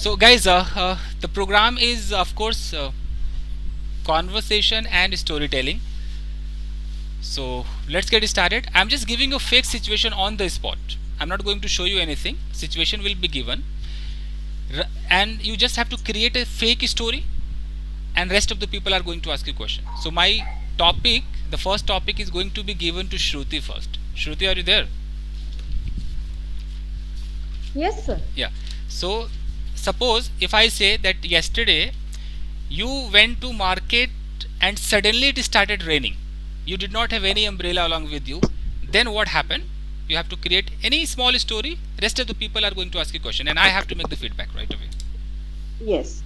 So guys, the program is of course conversation and storytelling. So let's get started. I'm just giving a fake situation on the spot. I'm not going to show you anything. Situation will be given, and you just have to create a fake story, and rest of the people are going to ask you question. So my topic, the first topic is going to be given to Shruti first. Shruti, are you there? Yes, sir. Yeah. So suppose if I say that yesterday you went to market and suddenly it started raining. You did not have any umbrella along with you. Then what happened? You have to create any small story. Rest of the people are going to ask you question, and I have to make the feedback right away. Yes.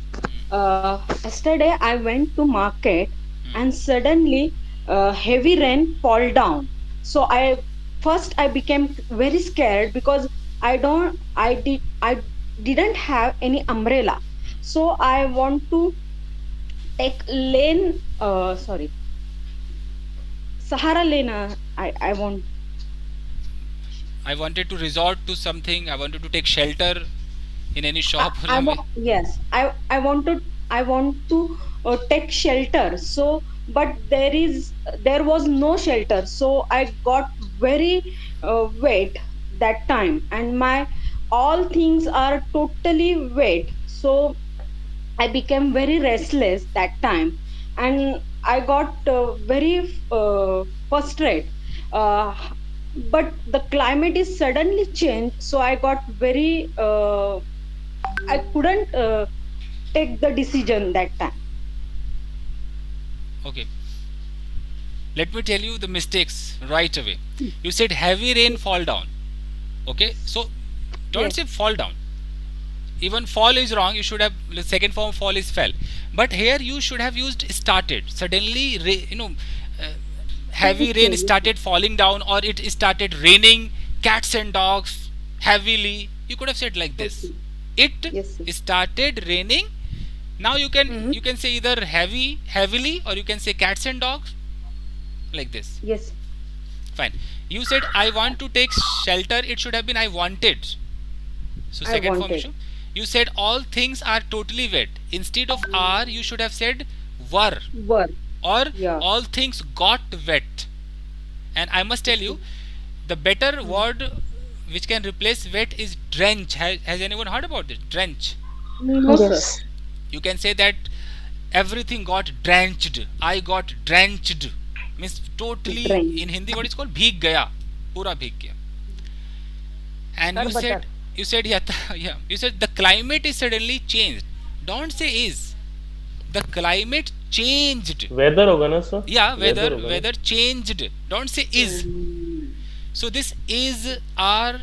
Yesterday I went to market Hmm. and suddenly heavy rain fall down. So I became very scared because I didn't have any umbrella. So I want to take lane. Sorry, Sahara lane. I want. I wanted to resort to something. I wanted to take shelter in any shop or I something. want, yes, I want to take shelter. So, but there was no shelter. So I got very wet that time, and my all things are totally wet. So I became very restless that time, and I got very frustrated. Uh, but the climate is suddenly changed, so I got very I couldn't take the decision that time. Okay. Let me tell you the mistakes right away. You said heavy rain fall down. Okay. So don't Yes, say fall down. Even fall is wrong. You should have the second form fall is fell. But here you should have used started. Suddenly, uh, heavy rain okay, started falling down, or it started raining cats and dogs heavily. You could have said like this. okay, It yes, sir. started raining. Now Hmm. you can say either heavily, or you can say cats and dogs like this. Yes, Fine. You said I want to take shelter. It should have been I wanted. So I second form wanted. issue. You said all things are totally wet. Instead of are, you should have said were, Were, or yeah, all things got wet. And I must tell okay. you, the better Hmm. word which can replace wet is drench. Has anyone heard about this? Drench. No, sir. Yes. You can say that everything got drenched. I got drenched. Means totally Drain. in Hindi what is called भीग गया. पूरा भीग गया. And Sir, butter. you said yeah, yeah, you said the climate is suddenly changed. Don't say is. The climate changed. Weather होगा ना sir? Yeah, weather होगा ना? weather changed. Don't say is. Hmm. So this is, are,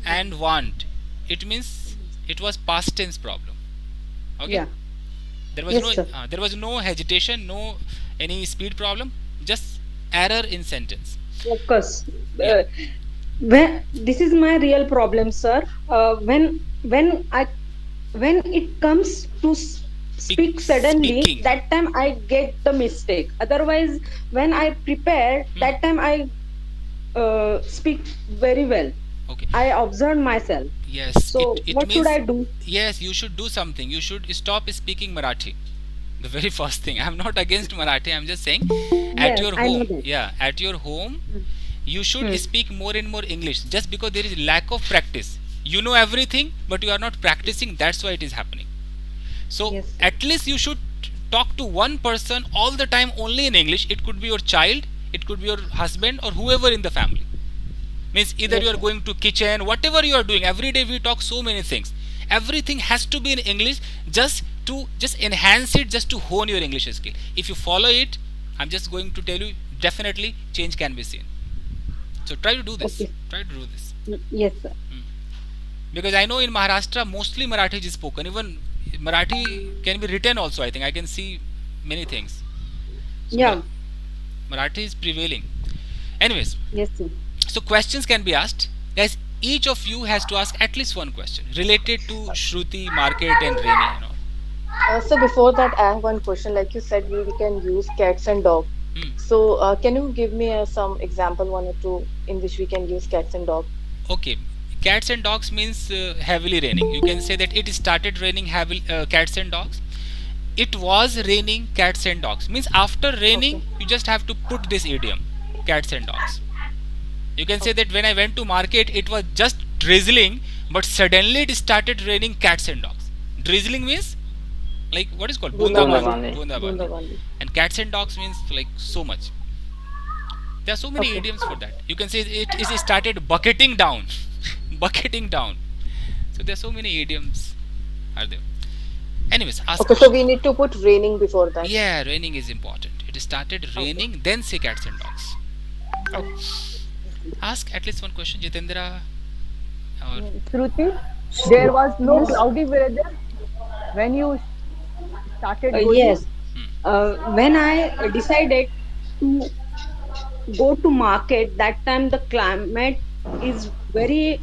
and want, it means it was past tense problem. Okay. Yeah. There was no Yes, sir. hesitation, no any speed problem, just error in sentence. Focus. Yeah. Uh, when this is my real problem, sir. When it comes to speak suddenly, Speaking. that time I get the mistake. Otherwise, when I prepare, Hmm. that time I speak very well. Okay. I observe myself. Yes, So it what should means I do? yes, you should do something. You should stop speaking Marathi. The very first thing. I'm not against Marathi. I'm just saying, at Yes, your I know home, that. yeah, at your home, Hmm. you should Hmm. speak more and more English. Just because there is lack of practice, you know everything, but you are not practicing. That's why it is happening. So Yes, sir. at least you should talk to one person all the time only in English. It could be your child, it could be your husband, or whoever in the family. Means either you Yes, are sir. going to kitchen, whatever you are doing. Every day we talk so many things. Everything has to be in English, just to just enhance it, just to hone your English skill. If you follow it, I'm just going to tell you, definitely change can be seen. So try to do this. Okay. Try to do this. Yes, sir. Because I know in Maharashtra mostly Marathi is spoken. Even Marathi can be written also. I think I can see many things. So Yeah. Marathi is prevailing. Anyways, Yes, sir. so questions can be asked. Guys, each of you has to ask at least one question related to Shruti, market, and Rainy. So before that, I have one question. Like you said, we can use cats and dog. Hmm. So can you give me some example, one or two, in which we can use cats and dog? Okay, Cats and dogs means heavily raining. You can say that it started raining heavily, cats and dogs. It was raining cats and dogs. Means after raining, Okay. you just have to put this idiom, cats and dogs. You can say that when I went to market, it was just drizzling, but suddenly it started raining cats and dogs. Drizzling means like what is called Bundabandi. bunda bunda bandi, Bundabandi. and cats and dogs means like so much. There are so many Okay. idioms for that. You can say it is started bucketing down, bucketing down. So there are so many idioms are there. Anyways, ask Okay, so question. we need to put raining before that. Yeah, raining is important. It started Okay. raining, then say cats and dogs. Okay. Ask at least one question, Jitendra. Or Shruti, there was no cloudy weather when you started going. Yes. When I decided to go to market, that time the climate is very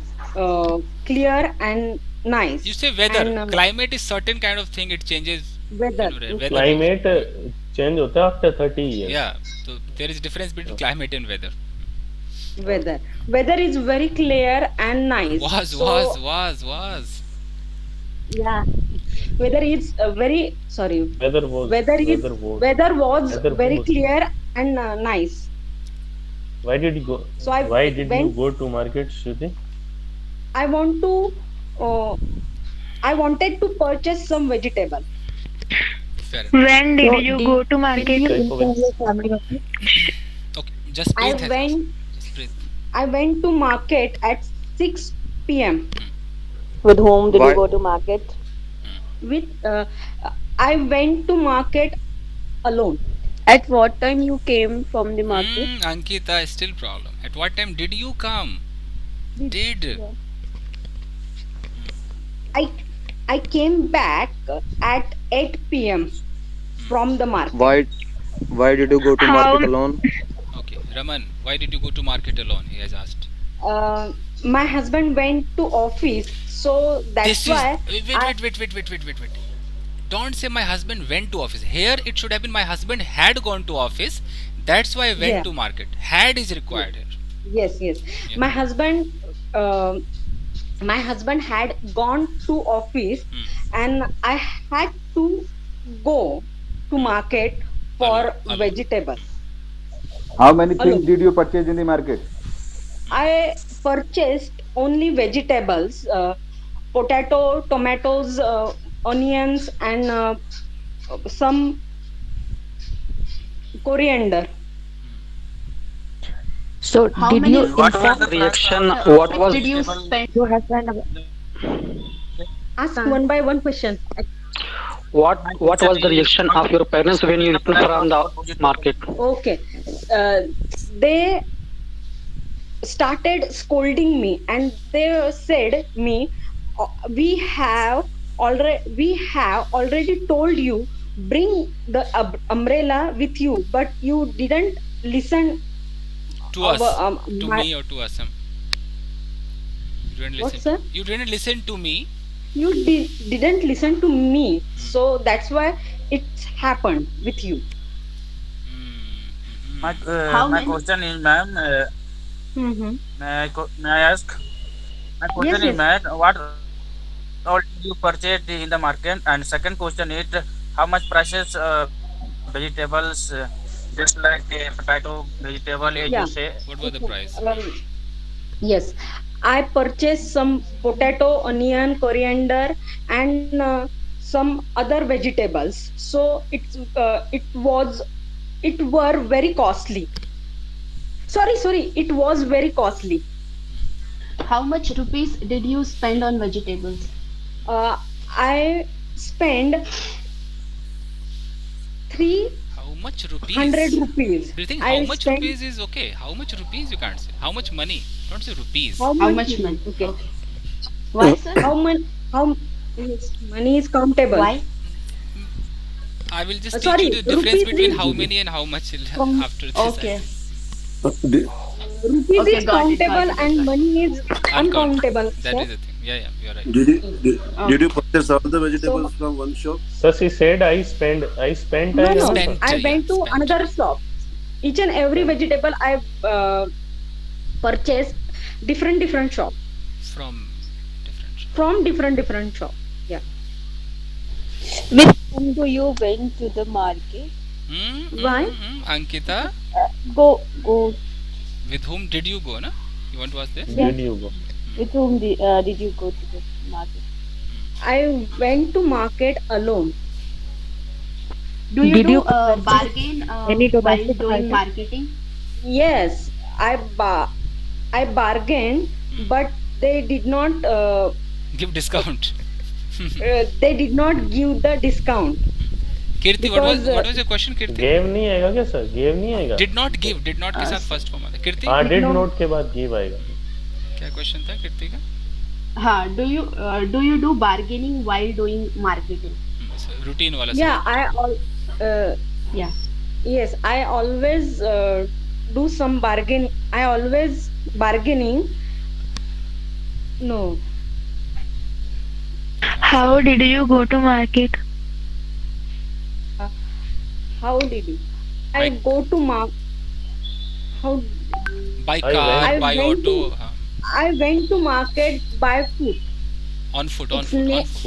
clear and you nice. say weather. And Climate is certain kind of thing. It changes. weather, Weather also. Climate change होता है after 30 years. Yeah. So there is difference between climate and weather. weather is very clear and nice. Was So was. yeah, weather is very sorry. Weather was Weather is weather was. weather was Weather very was. clear and nice. Why did you go? So I Why did you went. go to market, Shruti? I want to. Uh, I wanted to purchase some vegetable. Fair enough. When did So you did go to will market? you Check inform with- your family of it? Okay. Just I breathe. went. Just breathe. I went to market at 6 p.m. With whom did Why? you go to market? with. I went to market alone. At what time you came from the market? Ankita, still problem. At what time did you come? Did. I I came back at 8 p.m. from the market. Why did you go to How market alone? Okay. Raman, why did you go to market alone? He has asked. My husband went to office, so that's This is why wait. Don't say my husband went to office. Here it should have been my husband had gone to office. That's why I went Yeah. to market. Had is required here. yes. Yeah. Uh, my husband had gone to office, and I had to go to market for Alone. vegetable. How many Alone. things did you purchase in the market? I purchased only vegetables, potato, tomatoes, onions, and some coriander. So How did many you what was inform the reaction? how What much was did you spend your husband about? Ask one by one question. what was the reaction of your parents when you returned from the market? Okay. They started scolding me, and they said me, we have already told you, bring the umbrella with you, but you didn't listen To us. our, To my, me or to us? You didn't what, listen. sir? You didn't listen to me. You didn't listen to me, so that's why it's happened with you. My many- question is, ma'am, Mm-hmm. may I ask? My question Yes, is, ma'am, what all did you purchase in the market? And second question is, how much prices vegetables, just like potato, vegetable, as Yeah. you say? What was the price? Yes, I purchased some potato, onion, coriander, and some other vegetables. So it were very costly. Sorry, it was very costly. How much rupees did you spend on vegetables? I spent 300 How much rupees? rupees. Do you think I how much spent rupees is okay? How much rupees you can't say? How much money? Don't say rupees. how How much much money? Okay. Why, sir? How much? How yes, money is countable. Why? I will just teach Sorry, you the difference rupees between is- how many and how much after this. Okay. Rupees Okay, is got it, countable got it. and money is uncountable. That sir. is the thing. Yeah, you're right. Did you purchase all the vegetables from one shop? Sasi said I spent No, time no. on Spent, I went to spent. another shop. Each and every vegetable I purchased different shop. from different shop? From different shop. Yeah. With whom do you went to the market? Why? Ankita, Go. with whom did you go? Na? You want to ask this? Did you go? With whom did you go to the market? I went to market alone. Do you Did do you purchase bargain any while domestic doing item? marketing? Yes, I bargained, but they did not Give discount. they did not give the discount. Kirti, Because, what was your question, Kirti? Gave नहीं आएगा क्या sir? Gave नहीं आएगा? Did not के साथ first form आता है. Kirti, हाँ, did not- not के बाद give आएगा. क्या क्वेश्चन था Kirti का? हाँ, do you do bargaining while doing marketing? Routine वाला. Yeah, Yeah. yes, I always do some bargain. I always bargaining. No, How did you go to market? how did you? I By- go to how By I car, went- by I went auto, to- I went to market by foot. on foot. It's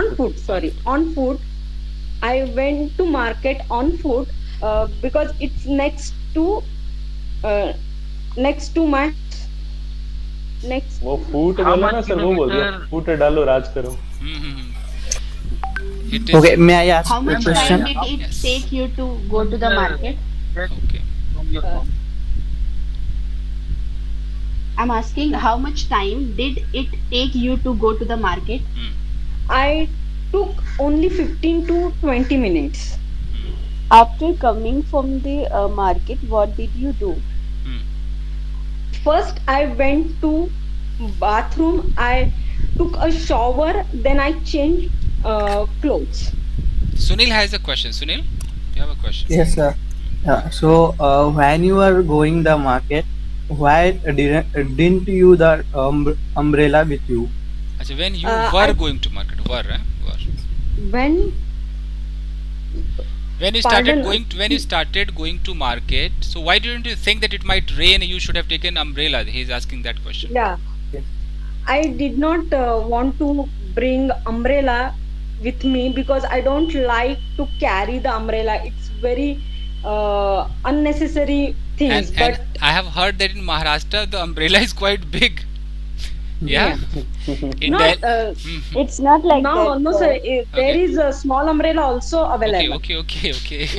on foot. Sorry, on foot. I went to market on foot because it's next to my next. वो फूट How बोला ना much sir, वो बोल दिया. kilometer- फूट डालो राज करो. It is Okay, may I ask How a much question? time did it Yes. take you to go to the market? okay. From your home. I'm asking how much time did it take you to go to the market? I took only 15 to 20 minutes. After coming from the market, what did you do? First, I went to bathroom. I took a shower. Then I changed clothes. Sunil has a question. Sunil, you have a question. Yes, sir. So, when you were going the market, why didn't you the umbrella with you? अच्छा, when you I- were going to market, were. When When you Pardon? started going to market, so why didn't you think that it might rain? You should have taken umbrella. He's asking that question. yeah, I did not want to bring umbrella with me because I don't like to carry the umbrella. It's very unnecessary things. And I have heard that in Maharashtra the umbrella is quite big. Yeah. In not Delhi. It's not like now, that. no sir. There Okay. is a small umbrella also available. Okay.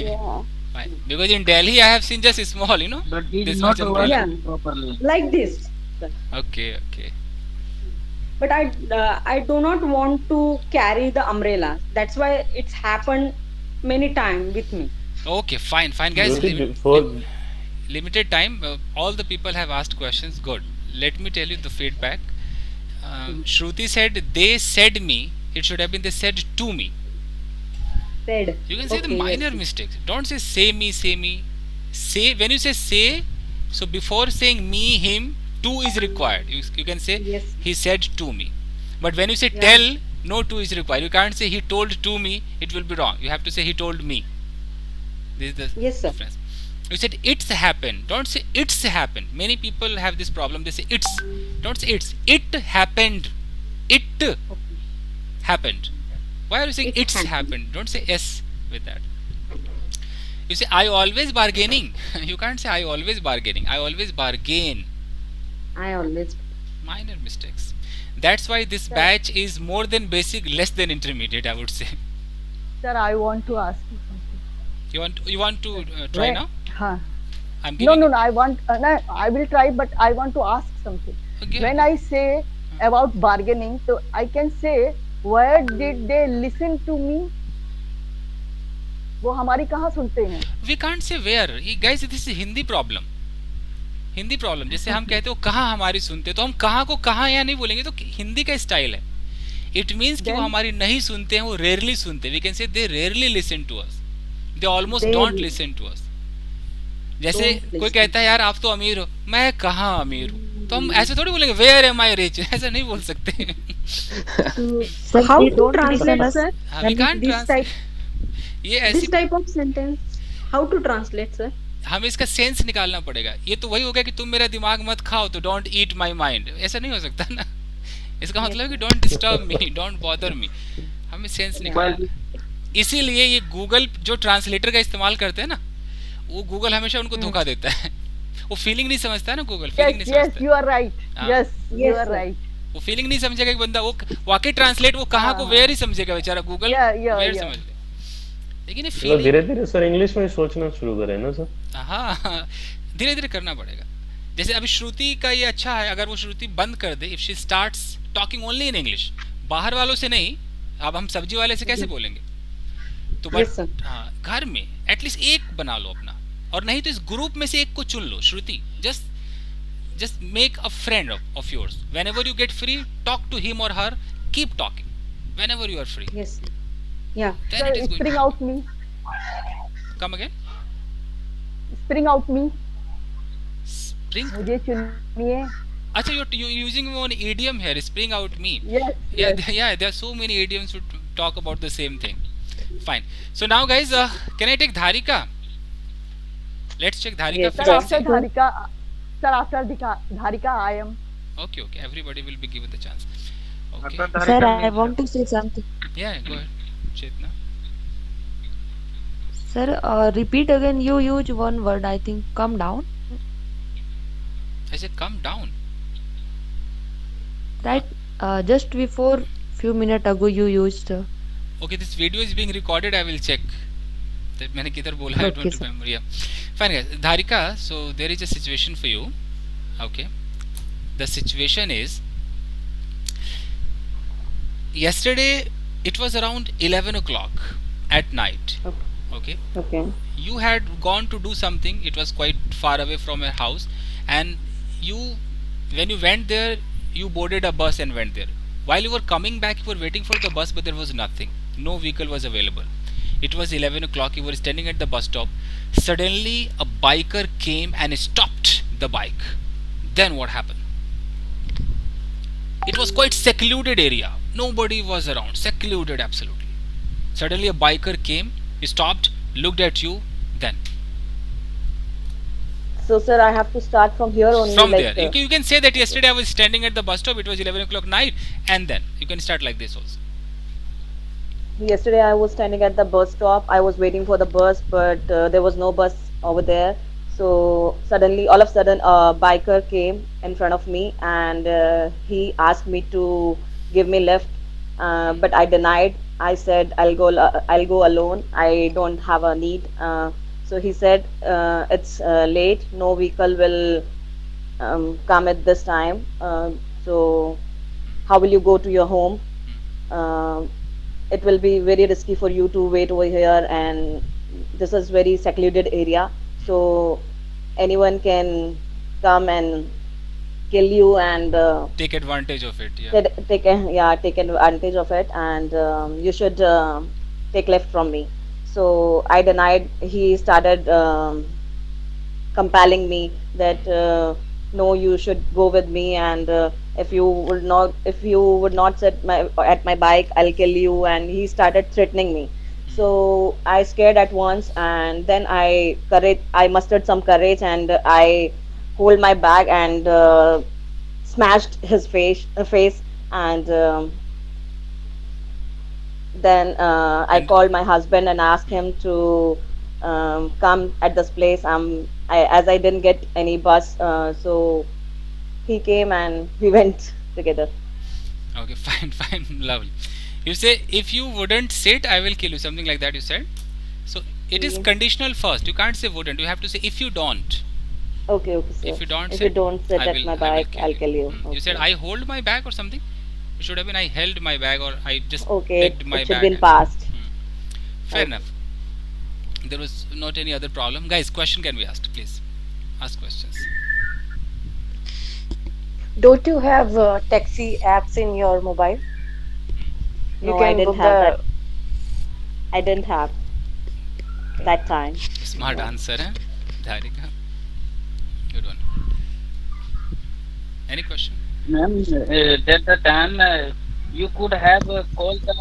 Yeah. Fine. Because in Delhi I have seen just small, But he This did not much umbrella. work properly. Like this. Okay. But I do not want to carry the umbrella. That's why it's happened many times with me. Okay, fine, guys. Jyoti, before Limited time. All the people have asked questions. Good. Let me tell you the feedback. Shruti said they said me. It should have been they said to me. Said. You can say the Okay, minor yes. mistakes. Don't say say me. Say, when you say, so before saying me, him, to is required. You can say Yes. he said to me. But when you say Yeah. tell, no to is required. You can't say he told to me. It will be wrong. You have to say he told me. This is the Yes, sir. difference. You said it's happened. Don't say it's happened. Many people have this problem. They say it's. Don't say it's. It happened. It happened. Why are you saying It it's happened. happened? Don't say s with that. You say I always bargaining. You can't say I always bargaining. I always bargain. I always. Minor mistakes. That's why this batch is more than basic, less than intermediate, I would say. Sir, I want to ask you something. You want to try When- now? Huh. I'm No, giving. no, no. I want. No, I will try, but I want to ask something. Okay. When I say about bargaining, so I can say, where did they listen to me? वो हमारी कहाँ सुनते हैं? We can't say where. Guys, this is Hindi problem. Hindi problem. जैसे हम कहते हो कहाँ हमारी सुनते, तो हम कहाँ को कहाँ या नहीं बोलेंगे, तो हिंदी का स्टाइल है. इट मीन्स कि वो Then- हमारी नहीं सुनते हैं, वो रेयरली सुनते. We can say they rarely listen to us. They almost don't Rarely. Listen to us. जैसे Don't कोई listen. कहता है यार आप तो अमीर हो, मैं कहाँ अमीर हूँ, तो हम ऐसे थोड़ी बोलेंगे वेयर एम आई रिच. ऐसा नहीं बोल सकते. How they to don't translate, listen sir? We can't This translate. type, ये this ऐसी type of sentence. How to translate, sir? हमें इसका सेंस निकालना पड़ेगा. ये तो वही हो गया कि तुम मेरा दिमाग मत खाओ, तो डोंट ईट माई माइंड. ऐसा नहीं हो सकता ना. इसका मतलब है कि don't disturb me, don't bother me, हमें सेंस निकालना। इसीलिए ये गूगल जो ट्रांसलेटर का इस्तेमाल करते हैं ना, वो गूगल हमेशा उनको धोखा देता है। वो फीलिंग नहीं समझता है ना, गूगल फीलिंग नहीं Yes, समझता। you are right. हाँ। Yes, you Yes, are sir. right. वो फीलिंग नहीं समझेगा कि बंदा, वो वाकई ट्रांसलेट वो कहाँ को वेयर ही समझेगा बेचारा, गूगल Yeah. वेयर समझ ले, लेकिन ये मतलब फीलिंग, धीरे धीरे सर इंग्लिश में सोचना शुरू करें ना सर। हाँ धीरे धीरे करना पड़ेगा। जैसे अभी श्रुति का ये अच्छा है, अगर वो श्रुति बंद कर दे, if she starts talking only in English, बाहर वालों से नहीं, अब हम सब्जी वाले से कैसे बोलेंगे, तो Yes, sir. बट हाँ घर में एटलीस्ट एक बना लो अपना, और नहीं तो इस ग्रुप में से एक को चुन लो। श्रुति, just make a friend of yours. Whenever you get free, talk to him or her, keep talking whenever you are free, Yes. Yeah. then Sir, it is going spring to out me. come again. Spring out me. Spring, मुझे चुनिए. अच्छा, you're using one idiom here, spring out me. Yes. Yeah, there are so many idioms to talk about the same thing. Fine. So now guys, can I take Dharika? Let's check Dharika Yes, Sir, fluency. after Dharika, Dharika, I am. Okay, everybody will be given the chance. Okay. Sir, I want to say something. Yeah, go ahead, Chetna. Sir, repeat again. You use one word. I think come down. I said come down. Right? Just before few minutes ago you used. Okay, this video is being recorded. I will check that मैंने किधर बोला, I Okay, don't sir. remember. Yeah, fine guys. Dharika, so there is a situation for you. Okay, the situation is, yesterday it was around 11 o'clock at night. Okay, Okay. you had gone to do something. It was quite far away from your house, and when you went there, you boarded a bus and went there. While you were coming back, you were waiting for the bus, but there was nothing. No vehicle was available. It was 11 o'clock. You were standing at the bus stop. Suddenly, a biker came and stopped the bike. Then what happened? It was quite secluded area. Nobody was around. Secluded, absolutely. Suddenly, a biker came, stopped, looked at you. Then So, sir, I have to start from here only. from like, there, you can say that yesterday I was standing at the bus stop. It was 11 o'clock night, and then you can start like this also. Yesterday, I was standing at the bus stop. I was waiting for the bus, but there was no bus over there. So suddenly, all of a sudden, a biker came in front of me, and he asked me to give me lift, but I denied. I said I'll go alone. I don't have a need. So he said it's late. No vehicle will come at this time. So how will you go to your home? It will be very risky for you to wait over here, and this is very secluded area. So anyone can come and kill you and Take advantage of it. Yeah. take advantage of it, and you should take left from me. So I denied. He started compelling me that no, you should go with me, and if you would not sit at my bike, I'll kill you. And he started threatening me. So I scared at once, and then I mustered some courage, and I hold my bag and smashed his face, and then I And called my husband and asked him to come at this place. As I didn't get any bus, so he came and we went together. okay, fine, lovely. You say if you wouldn't sit, I will kill you. Something like that you said. So it is Yes. conditional first. You can't say wouldn't. You have to say if you don't. Okay, sir. If you don't If sit, you don't sit I at will, my I will bike, kill I'll you. kill you. You said Okay. I hold my bag or something. It should have been I held my bag, or I just Okay, pegged my it should bag. be in and- past. Fair Okay. enough. There was not any other problem. Guys, question can be asked, please. Ask questions. Don't you have taxi apps in your mobile? You No, I can didn't book have the that. I didn't have that time. Smart answer, eh? Dharika. Good one. Any question? Ma'am, at the time you could have called the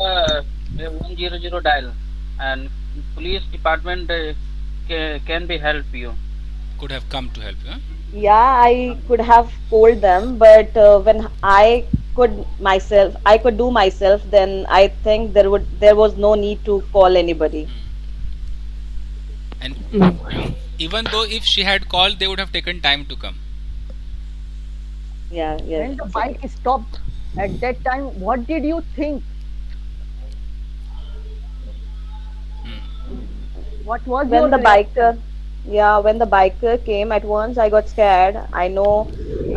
100 dial, and police department can be help you. Could have come to help you, huh? Yeah, I could have called them, but when I could do myself, then I think there was no need to call anybody. And even though if she had called, they would have taken time to come. Yeah, yeah. When the bike stopped at that time, what did you think? What was When your the reaction? biker, yeah, when the biker came at once, I got scared. I know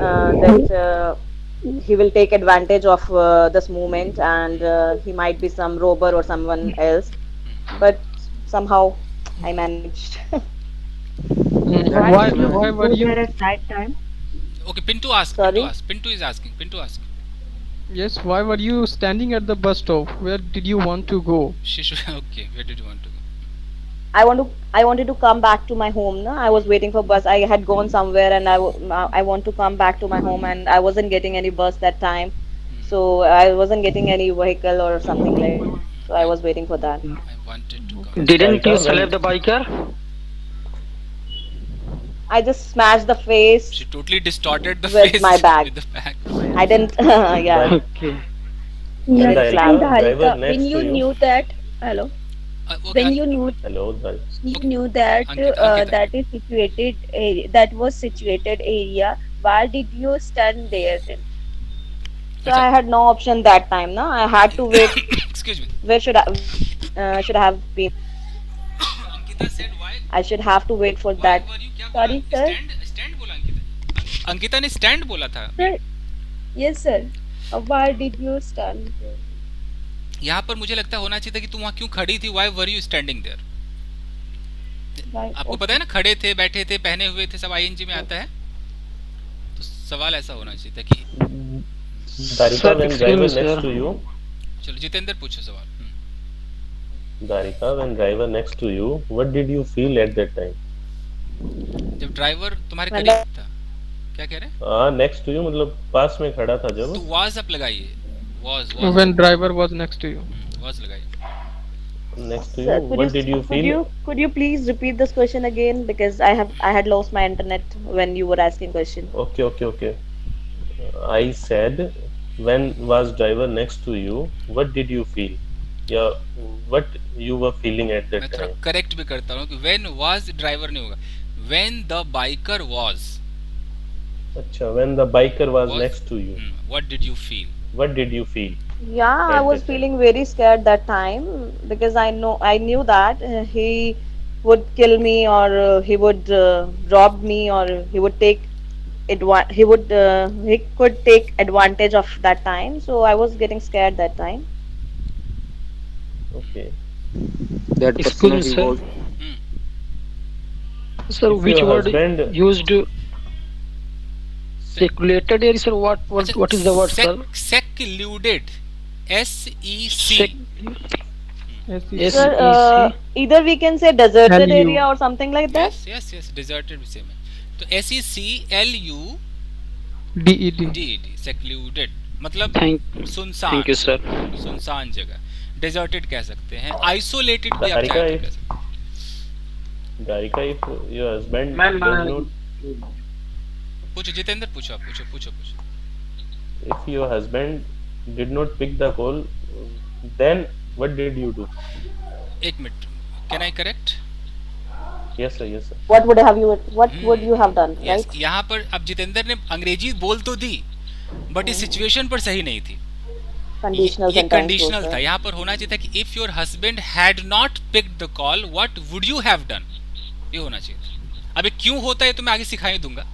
that he will take advantage of this moment, and he might be some robber or someone else. But somehow I managed. Why Why did you were go you? there at that time? Okay, Pintu ask. Pintu Sorry. ask. Pintu is asking. Pintu ask. Yes, why were you standing at the bus stop? Where did you want to go? She should. Okay, where did you want to go? I wanted to come back to my home. No, I was waiting for bus. I had gone somewhere, and I want to come back to my home, and I wasn't getting any bus that time, so I wasn't getting any vehicle or something like. So I was waiting for that. I wanted to come. Didn't you Sarika, slap when the biker? I just smashed the face She totally distorted the with face my bag. with the bag. I didn't. Yeah, when Okay. when I didn't slap. Dharika, driver When next you to you. knew that, hello, Okay, when you knew Hello, okay. knew that Ankita. that is situated area, that was situated area, why did you stand there then? So I had no option that time. No, I had to wait. Excuse me. Where should I have been? Ankita said why? I should have to wait for Why that. were you? क्या बोला? Sorry, sir. Stand बोला अंकिता. अंकिता ने stand बोला था. Sir, yes, sir. Why did you stand there? यहाँ पर मुझे लगता होना चाहिए था कि तुम वहाँ क्यों खड़ी थी? Why were you standing there? Why? आपको पता है ना, खड़े थे, बैठे थे, पहने हुए थे, सब ING में आता है. तो सवाल ऐसा होना चाहिए था कि Dharika, when excuse driver me, next sir. to you. चलो जितेंद्र पूछो सवाल. Dharika, when driver next to you, what did you feel at that time? जब ड्राइवर तुम्हारे When करीब था, क्या कह रहे हैं? Next to you मतलब पास में खड़ा था जब. तो was आप लगाइए. Was When driver was next to you. was लगाइए. Next to you, Sir, what did you feel? could you please repeat this question again, because I had lost my internet when you were asking question. Okay. I said, when was driver next to you, what did you feel? Yeah, what you were feeling at मैं that थोड़ा time? Correct भी करता हूँ कि when was driver नहीं होगा. When the biker was. अच्छा, when the biker was Was- next to you, What did you feel? what did you feel? Yeah, I At was that time. feeling very scared that time, because I knew that he would kill me, or he would rob me, or he would he could take advantage of that time. So I was getting scared that time. Okay. That excuse me, sir. Sir, If which your word husband- used? Seculated here, sir. What is the word, sir? Secluded. SEC. Yes. Sir, either we can say deserted LU. area or something like that. Yes. Deserted भी same है. तो SECLUDED. DED. Secluded. मतलब सुनसान. Thank you, sir. सुनसान जगह. Deserted कह सकते हैं. Isolated भी आप Dharika, चाहे तो if कह सकते हैं. Dharika, if your husband Man, does not, पूछो जितेंद्र, पूछो आप, पूछो. if your husband did not pick the call, then what did you do? एक minute. Can I correct? Yes, sir. What would you have done, Yes. right? यहाँ पर अब जितेंद्र ने अंग्रेजी बोल तो दी, बट इस सिचुएशन पर सही नहीं थी. Conditional ये sentence कंडीशनल होता था. है. यहाँ पर होना चाहिए था कि if your husband had not picked the call what would you have done. ये होना चाहिए था. अब ये क्यों होता है तो मैं आगे सिखाई दूंगा.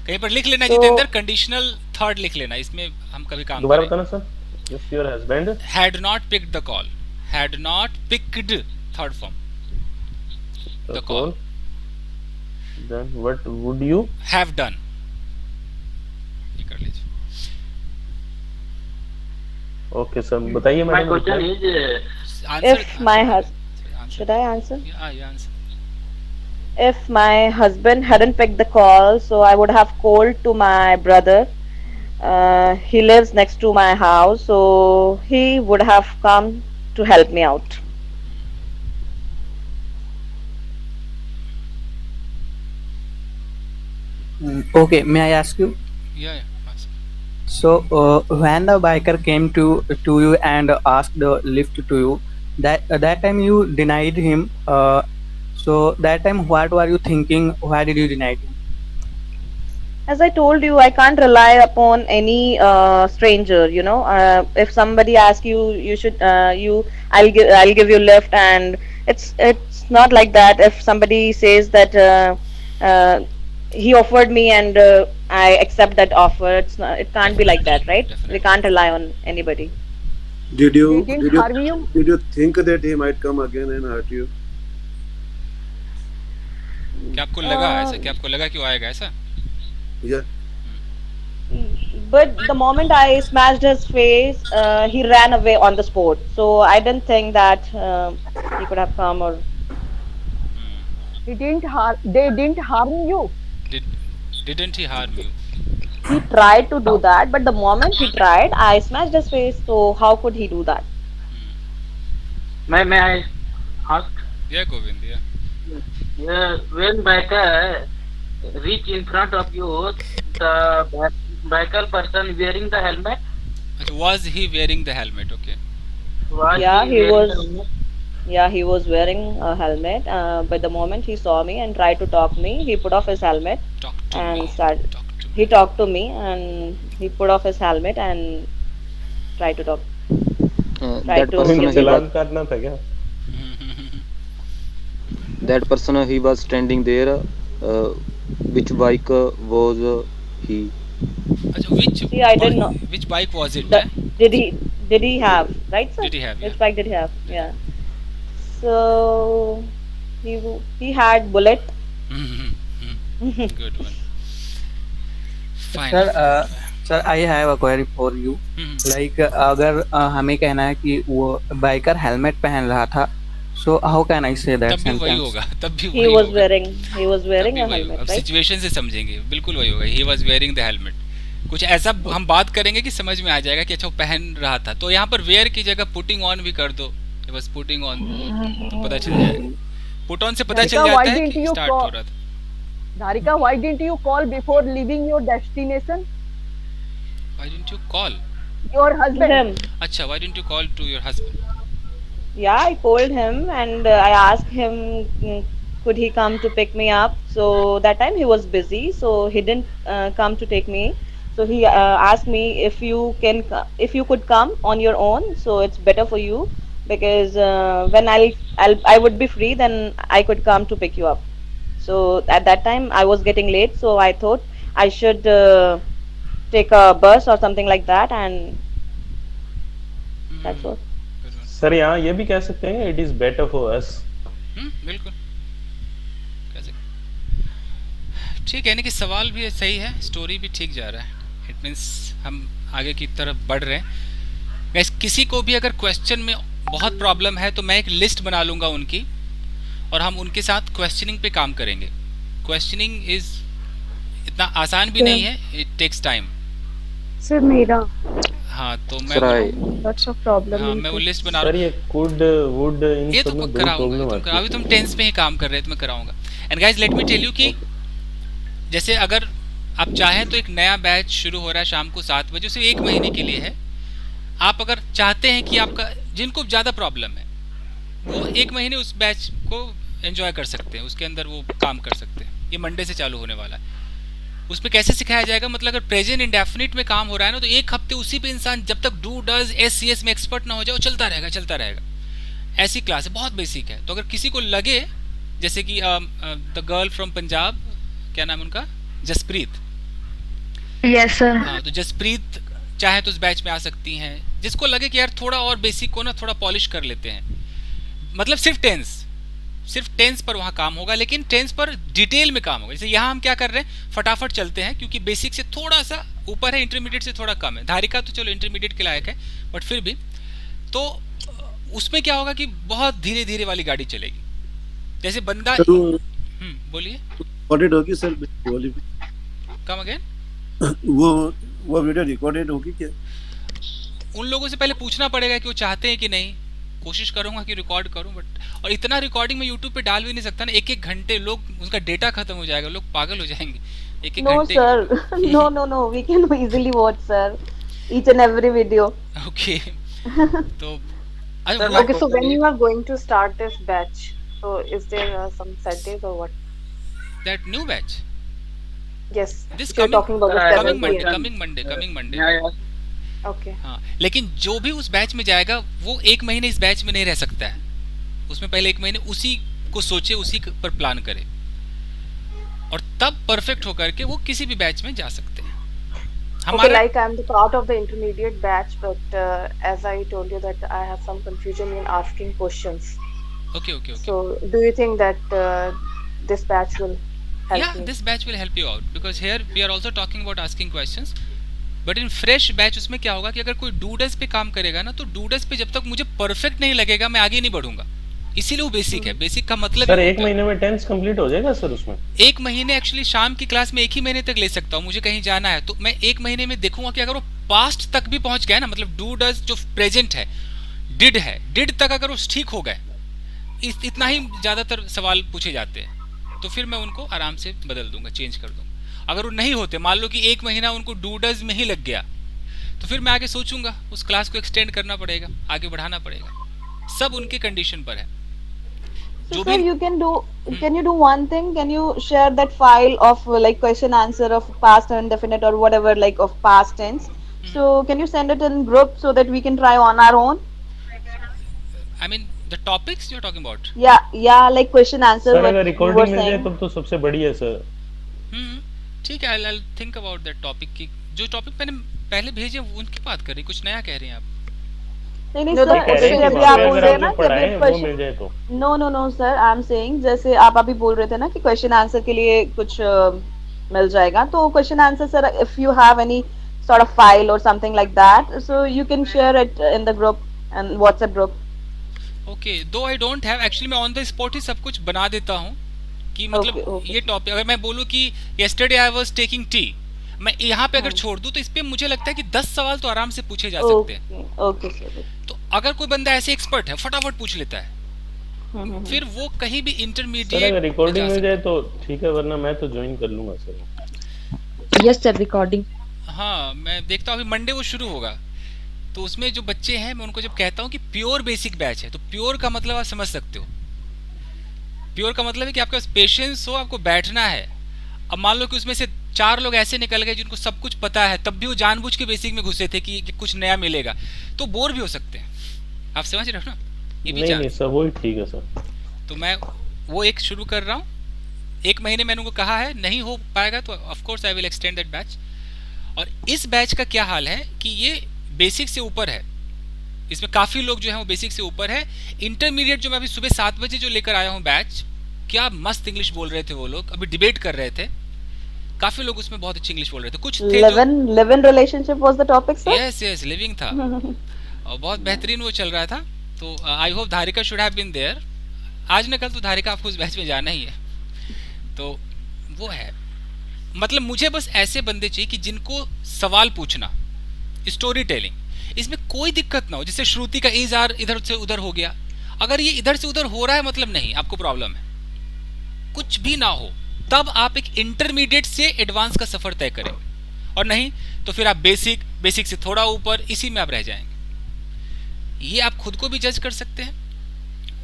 कहीं पर लिख लेना जितेंद्र, कंडीशनल थर्ड लिख लेना, इसमें हम कभी काम दोबारा करें. बताना sir. If your husband had not picked the call. Had not picked third form the the call, call. then what would you? Have done. ये कर लीजिए. Okay, sir. बताइए My madam. question is, If my husband, should I answer? Yeah, answer. If my husband hadn't picked the call, so I would have called to my brother. He lives next to my house, so he would have come to help me out. Okay, may I ask you? Yeah. Ask. So when the biker came to you and asked the lift to you, that time you denied him. So that time, what were you thinking? Why did you deny him? As I told you, I can't rely upon any stranger. You know, if somebody asks you, you should I'll give you lift, and it's not like that. If somebody says that uh, he offered me and I accept that offer, it can't be like that, right? We can't rely on anybody. Did He you didn't did you harm you. did you think that he might come again and hurt you? क्या आपको लगा ऐसा? क्या आपको लगा कि वो आएगा ऐसा? Yeah. But the moment I smashed his face, he ran away on the spot. So I didn't think that he could have come or. He didn't harm. They didn't harm you. Didn't he harm you? He tried to do that, but the moment he tried, I smashed his face. So how could he do that? May I ask? Yeah, Govind. Yeah. Yeah, when biker reach in front of you, the biker person wearing the helmet. Was he wearing the helmet? Okay. Yeah, he wearing was. the helmet? Yeah, he was wearing a helmet. But the moment he saw me and tried to talk me, he put off his helmet and started. He talked to me and he put off his helmet and tried to talk. Tried That to person give he me was love. करना था क्या? that person he was standing there. Which bike was he? Which See, I didn't know. which bike was it? The, did he have, right, sir? Did he have? Which Yeah. bike did he have? Yeah. So he had Bullet. Good one. Fine. Sir I have a query for you. Like अगर हमें कहना है कि वो biker helmet पहन रहा था, so how can I say that तब भी वही सेंटेंस? होगा. तब भी He वही was होगा. wearing a वही होगा. helmet, अब right? सिचुएशन से समझेंगे. बिल्कुल वही होगा. He was wearing the helmet. कुछ ऐसा हम बात करेंगे कि समझ में आ जाएगा कि अच्छा वो पहन रहा था. तो यहाँ पर वेयर की जगह पुटिंग ऑन भी कर दो. He was putting on. तो पता चल जाएगा. पुट ऑन से पता चल Dharika, why जाता है didn't कि you स्टार्ट हो call? रहा था. Dharika, why didn't you call before leaving your destination? Why didn't you call? Your husband. Him. अच्छा, why didn't you call to your husband? Yeah, I called him and I asked him, could he come to pick me up? So that time he was busy, so he didn't come to take me. So he asked me if you could come on your own. So it's better for you because when I would be free, then I could come to pick you up. So at that time I was getting late, so I thought I should take a bus or something like that, and that's all. Sir यहाँ ये भी कह सकते हैं it is better for us. बिल्कुल. कैसे? ठीक है, यानी कि सवाल भी सही है, स्टोरी भी ठीक जा रहा है. इट मीन्स हम आगे की तरफ बढ़ रहे हैं. Guys, किसी को भी अगर क्वेश्चन में बहुत प्रॉब्लम है तो मैं एक लिस्ट बना लूँगा उनकी और हम उनके साथ क्वेश्चनिंग पे काम करेंगे. क्वेश्चनिंग इज इतना आसान भी नहीं है. It takes time. सर मेरा हाँ, तो मैं Sir, लॉट्स ऑफ प्रॉब्लम हाँ, मैं वो लिस्ट बना सर ये could would इन ये सब तो में दो कराऊंगा. प्रॉब्लम आती अभी तुम टेंस पे ही काम कर रहे हो तो मैं कराऊंगा. And guys let me tell you कि जैसे अगर आप चाहें तो एक नया बैच शुरू हो रहा है शाम को 7 बजे, सिर्फ 1 महीने के लिए है. आप अगर चाहते हैं कि आपका जिनको ज़्यादा प्रॉब्लम है वो 1 महीने उस बैच को एंजॉय कर सकते हैं, उसके अंदर वो काम कर सकते हैं. ये मंडे से चालू होने वाला है. उसमें कैसे सिखाया जाएगा, मतलब अगर प्रेजेंट इंडेफिनिट में काम हो रहा है ना तो 1 हफ्ते उसी पे इंसान जब तक do does S C S में एक्सपर्ट ना हो जाए वो चलता रहेगा. ऐसी क्लास है, बहुत बेसिक है. तो अगर किसी को लगे जैसे कि द गर्ल फ्रॉम पंजाब, क्या नाम है उनका, जसप्रीत. Yes sir. हाँ, तो जसप्रीत चाहे तो उस बैच में आ सकती हैं. जिसको लगे कि यार थोड़ा और बेसिक को ना थोड़ा पॉलिश कर लेते हैं, मतलब सिर्फ टेंस पर वहाँ काम होगा, लेकिन टेंस पर डिटेल में काम होगा. जैसे यहाँ हम क्या कर रहे हैं, फटाफट चलते हैं क्योंकि बेसिक से थोड़ा सा ऊपर है, इंटरमीडिएट से थोड़ा कम है. धारिका तो चलो इंटरमीडिएट के लायक है, बट फिर भी तो उसमें क्या होगा कि बहुत धीरे धीरे वाली गाड़ी चलेगी. जैसे बंदा बोलिए. रिकॉर्डेड होगी सर बोली. Come again. वो वीडियो रिकॉर्डेड होगी क्या? उन लोगों से पहले पूछना पड़ेगा कि वो चाहते हैं कि नहीं. कोशिश करूंगा कि रिकॉर्ड करूं, बट और इतना रिकॉर्डिंग में यूट्यूब पे डाल भी नहीं सकता ना. 1-1 घंटे लोग उसका डेटा खत्म हो जाएगा, लोग पागल हो जाएंगे. एक एक No, घंटे sir. No. We can easily watch, sir. Each and every video. Okay तो Sir, वो Okay, so when you are going to start this batch, so is there some set days or what? That new batch Yes, this if you're talking about the coming 7 Monday p.m. Coming Monday Okay. हाँ, लेकिन जो भी उस batch में जाएगा वो एक महीने इस बैच में नहीं रह सकता है, उसमें पहले एक महीने उसी को सोचे, उसी पर प्लान करे और तब परफेक्ट होकर के वो किसी भी बैच में जा सकते हैं। Okay, like I'm the part of the intermediate batch, but as I told you that I have some confusion in asking questions. Okay. So, do you think that this batch will help Yeah, me? this batch will help you out because here we are also talking about asking questions. But in fresh batch उसमें क्या होगा कि अगर कोई डूडस पे काम करेगा ना, तो डूडस पे जब तक मुझे परफेक्ट नहीं लगेगा मैं आगे नहीं बढ़ूंगा, इसीलिए वो बेसिक है। बेसिक का मतलब सर एक महीने में टेंस कंप्लीट हो जाएगा सर उसमें? एक महीने एक्चुअली शाम की क्लास में एक ही महीने तक ले सकता हूँ, मुझे कहीं जाना है तो मैं एक महीने में देखूंगा कि अगर वो पास्ट तक भी पहुंच गया ना, मतलब डू डज जो प्रेजेंट है, डिड तक अगर वो ठीक हो गए, इतना ही ज्यादातर सवाल पूछे जाते हैं, तो फिर मैं उनको आराम से बदल दूंगा, चेंज कर दूंगा। अगर वो नहीं होते, मान लो कि एक महीना उनको डू डज में ही लग गया, तो फिर मैं आगे सोचूंगा उस क्लास को एक्सटेंड करना पड़ेगा, आगे बढ़ाना पड़ेगा, सब उनके कंडीशन पर है। So sir, can you do one thing? Can you share that file of like question answer of past and indefinite or whatever, like of past tense? So can you send it in group so that we can try on our own? I mean the topics you're talking about? Yeah, like question answer. Sir अगर recording मिल जाए तो सबसे बढ़िया है sir. ठीक है, I'll think about that topic की, जो टॉपिक मैंने पहले भेजे उनकी बात कर रही, कुछ नया कह रही हैं आप? नहीं सर, अभी आप बोल रहे हैं ना कि अभी question, no sir, I am saying जैसे आप अभी बोल रहे थे ना कि क्वेश्चन आंसर के लिए कुछ मिल जाएगा, तो question answer sir, if you have any sort of file और something like that, so you can share it in the group and WhatsApp group. Okay, though I don't have, actually मैं on the spot ही सब कुछ बना देता हूँ कि मतलब ये टॉपिक, अगर मैं बोलूँ कि yesterday I was taking tea, मैं यहाँ पे अगर छोड़ दूं तो इस पे मुझे लगता है कि 10 सवाल तो आराम से पूछे जा सकते हैं। Okay sir. तो अगर कोई बंदा ऐसे एक्सपर्ट है, फटाफट पूछ लेता है, फिर वो कहीं भी इंटरमीडिएट अगर रिकॉर्डिंग मिल जाए तो ठीक है, वरना मैं तो ज्वाइन कर लूंगा सर। Yes sir, recording. हाँ, मैं देखता हूँ अभी मंडे वो शुरू होगा, तो उसमें जो बच्चे हैं मैं उनको जब कहता हूँ कि प्योर बेसिक बैच है, तो प्योर का मतलब आप समझ सकते हो, प्योर का मतलब है कि आपके पास पेशेंस हो, आपको बैठना है। अब मान लो कि उसमें से 4 लोग ऐसे निकल गए जिनको सब कुछ पता है, तब भी वो जानबूझ के बेसिक में घुसे थे कि कुछ नया मिलेगा, तो बोर भी हो सकते हैं। आप समझ रहे हो ना? ये भी नहीं सर, वो ही ठीक है सर। तो मैं वो एक शुरू कर रहा हूँ, एक महीने मैंने उनको कहा है, नहीं हो पाएगा तो of course I will extend that batch. और इस बैच का क्या हाल है कि ये बेसिक से ऊपर है, इसमें काफी लोग जो है वो बेसिक से ऊपर है। इंटरमीडिएट जो मैं अभी सुबह 7 बजे जो लेकर आया हूँ बैच, क्या मस्त इंग्लिश बोल रहे थे वो लोग, अभी डिबेट कर रहे थे, काफी लोग उसमें बहुत अच्छी इंग्लिश बोल रहे थे। कुछ थे live in relationship was the topic sir? Yes, living था और बहुत बेहतरीन वो चल रहा था। तो I hope Dharika should have been there, आज न कल तो धारिका आपको उस बैच में जाना ही है। तो वो है, मतलब मुझे बस ऐसे बंदे चाहिए कि जिनको सवाल पूछना, स्टोरी टेलिंग, इसमें कोई दिक्कत ना हो। जैसे श्रुति का इज आर इधर से उधर हो गया, अगर ये इधर से उधर हो रहा है मतलब नहीं, आपको प्रॉब्लम है, कुछ भी ना हो, तब आप एक इंटरमीडिएट से एडवांस का सफर तय करें, और नहीं तो फिर आप बेसिक से थोड़ा ऊपर, इसी में आप रह जाएंगे। ये आप खुद को भी जज कर सकते हैं।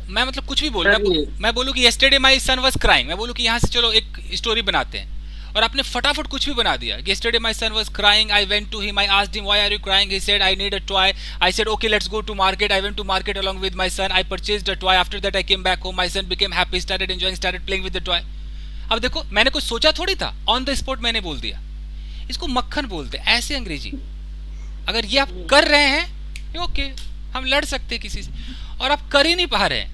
मैं मतलब कुछ भी बोलूं, मैं बोलूं कि yesterday my son was crying, मैं बोलूं कि यहाँ से चलो एक स्टोरी बनाते हैं, और आपने फटाफट कुछ भी बना दिया कि yesterday my son was crying, I went to him, I asked him why are you crying, he said I need a toy, I said okay let's go to market, I went to market along with my son, I purchased a toy, after that I came back home, my son became happy, started enjoying, started playing with the toy. अब देखो, मैंने कुछ सोचा थोड़ी था, on the spot मैंने बोल दिया। इसको मक्खन बोलते हैं, ऐसे अंग्रेजी। अगर ये आप कर रहे हैं, ओके, हम लड़ सकते हैं किसी से, और आप कर ही नहीं पा रहे हैं,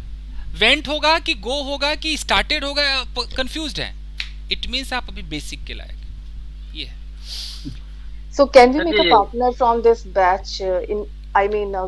वेंट होगा कि गो होगा कि स्टार्टेड होगा, कंफ्यूज्ड हैं, इट मींस आप अभी बेसिक के लायक। ये So can we make a partner from this batch?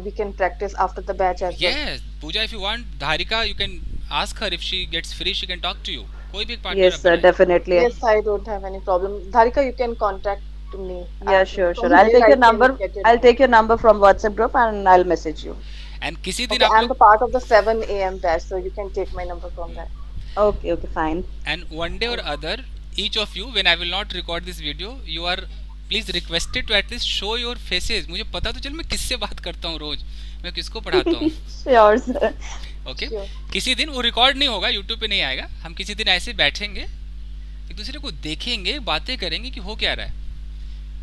We can practice after the batch as well. Yes, Pooja, if you want, Dharika, you can ask her if she gets free, she can talk to you. कोई भी partner. Yes sir, definitely. Yes, I don't have any problem. Dharika, you can contact me. Yeah, sure. I'll take your number. I'll take your number from WhatsApp group and I'll message you. And किसी दिन I'm the part of the 7 AM batch, so you can take my number from that. Okay, fine. And one day or other, each of you, when I will not record this video, you are please requested to at least show your faces. मुझे पता तो चल मैं किससे बात करता हूँ रोज, मैं किसको पढ़ाता हूँ. Sure, sir. Okay Sure. किसी दिन वो रिकॉर्ड नहीं होगा, यूट्यूब पे नहीं आएगा. हम किसी दिन ऐसे बैठेंगे, एक दूसरे को देखेंगे, बातें करेंगे कि हो क्या रहा है,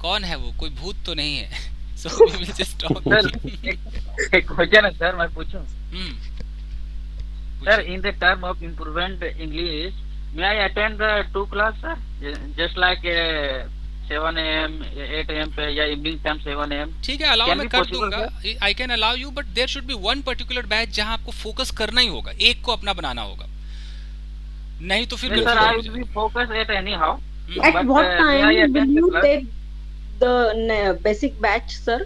कौन है वो, कोई भूत तो नहीं है. So we will just talk. एक क्वेश्चन है सर, मैं पूछूं. Sir, in the term of improvement English, may I attend the 2 class, sir? Just like 7 a.m., 8 a.m. पे या evening time 7 a.m. ठीक है, अलाउ Can मैं be कर possible, दूंगा. I can allow you, but there should be one particular batch जहां आपको focus करना ही होगा, एक को अपना बनाना होगा, नहीं तो फिर Yes, sir, I will be focused at anyhow. At But, what may I time will attend the you class? take the basic batch, sir?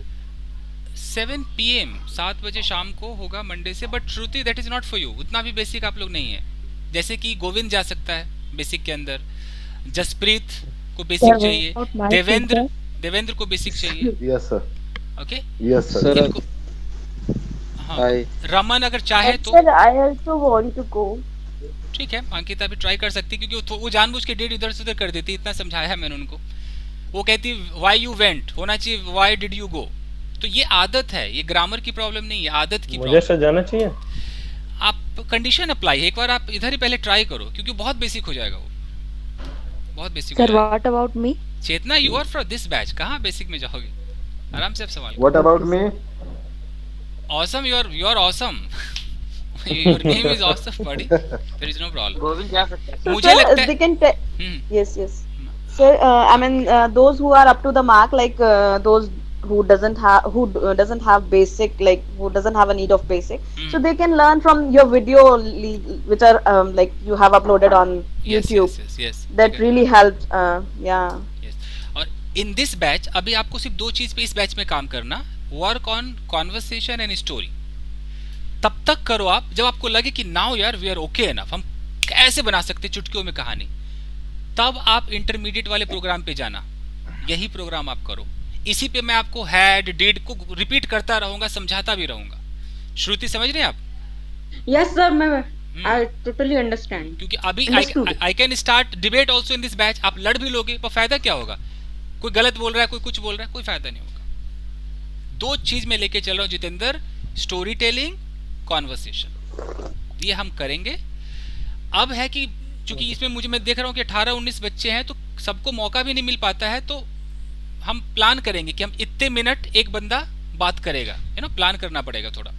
7 PM 7 बजे शाम को होगा मंडे से. But Shruti, that is not for you. उतना भी basic आप लोग नहीं है. जैसे कि गोविंद जा सकता है बेसिक के अंदर, जसप्रीत को बेसिक चाहिए, देवेंद्र को बेसिक चाहिए. Yes sir. Okay yes sir. हाँ, रमन अगर चाहे तो. Sir, I also want to go. ठीक है, अंकिता भी ट्राई कर सकती, क्योंकि वो जानबूझ के डेट इधर से उधर कर देती. इतना समझाया है मैंने उनको. वो कहती व्हाई यू वेंट, होना चाहिए व्हाई डिड यू गो. तो ये आदत है, ये ग्रामर की प्रॉब्लम नहीं है, आदत की मुझे प्रॉब्लम. सर जाना चाहिए. आप कंडीशन अप्लाई है, एक बार आप इधर ही पहले ट्राई करो, क्योंकि बहुत बेसिक हो जाएगा वो, बहुत बेसिक हो Sir, जाएगा. what about me? Chetna, you are from this batch, कहाँ बेसिक में जाओगे? आराम से आप सवाल करो. What about me? Awesome, you are awesome. Your name is awesome, buddy. There is no problem. Govind जा सकते हैं. So, मुझे sir, लगता है they can yes, yes. Sir, I mean, those who are up to the mark, like those who doesn't have basic, like who doesn't have a need of basic, so they can learn from your video, which are like you have uploaded on yes, YouTube. yes. That really helped. Yeah. और in this batch अभी आपको सिर्फ 2 चीज पे इस batch में काम करना, work on conversation and story. तब तक करो आप जब आपको लगे कि नाउ यार वी आर ओके एनफ, हम कैसे बना सकते चुटकियों में कहानी, तब आप इंटरमीडिएट वाले प्रोग्राम पे जाना. यही प्रोग्राम आप करो. इसी पे मैं आपको हैड डिड को रिपीट करता रहूंगा, समझाता भी रहूंगा. श्रुति समझ रहे हैं आप? Yes, sir. I totally understand. क्योंकि अभी Understood. I can start debate also in this batch. आप लड़ भी लोगे, पर फायदा क्या होगा? कोई गलत बोल रहा है, कोई कुछ बोल रहा है, कोई फायदा नहीं होगा. 2 चीज में लेके चल रहा हूँ जितेंद्र, स्टोरी टेलिंग, कॉन्वर्सेशन. ये हम करेंगे. अब है कि चूंकि इसमें मैं देख रहा हूँ कि 18-19 बच्चे हैं, तो सबको मौका भी नहीं मिल पाता है. तो हम प्लान करेंगे कि हम इतने मिनट एक बंदा बात करेगा, है ना. प्लान करना पड़ेगा थोड़ा,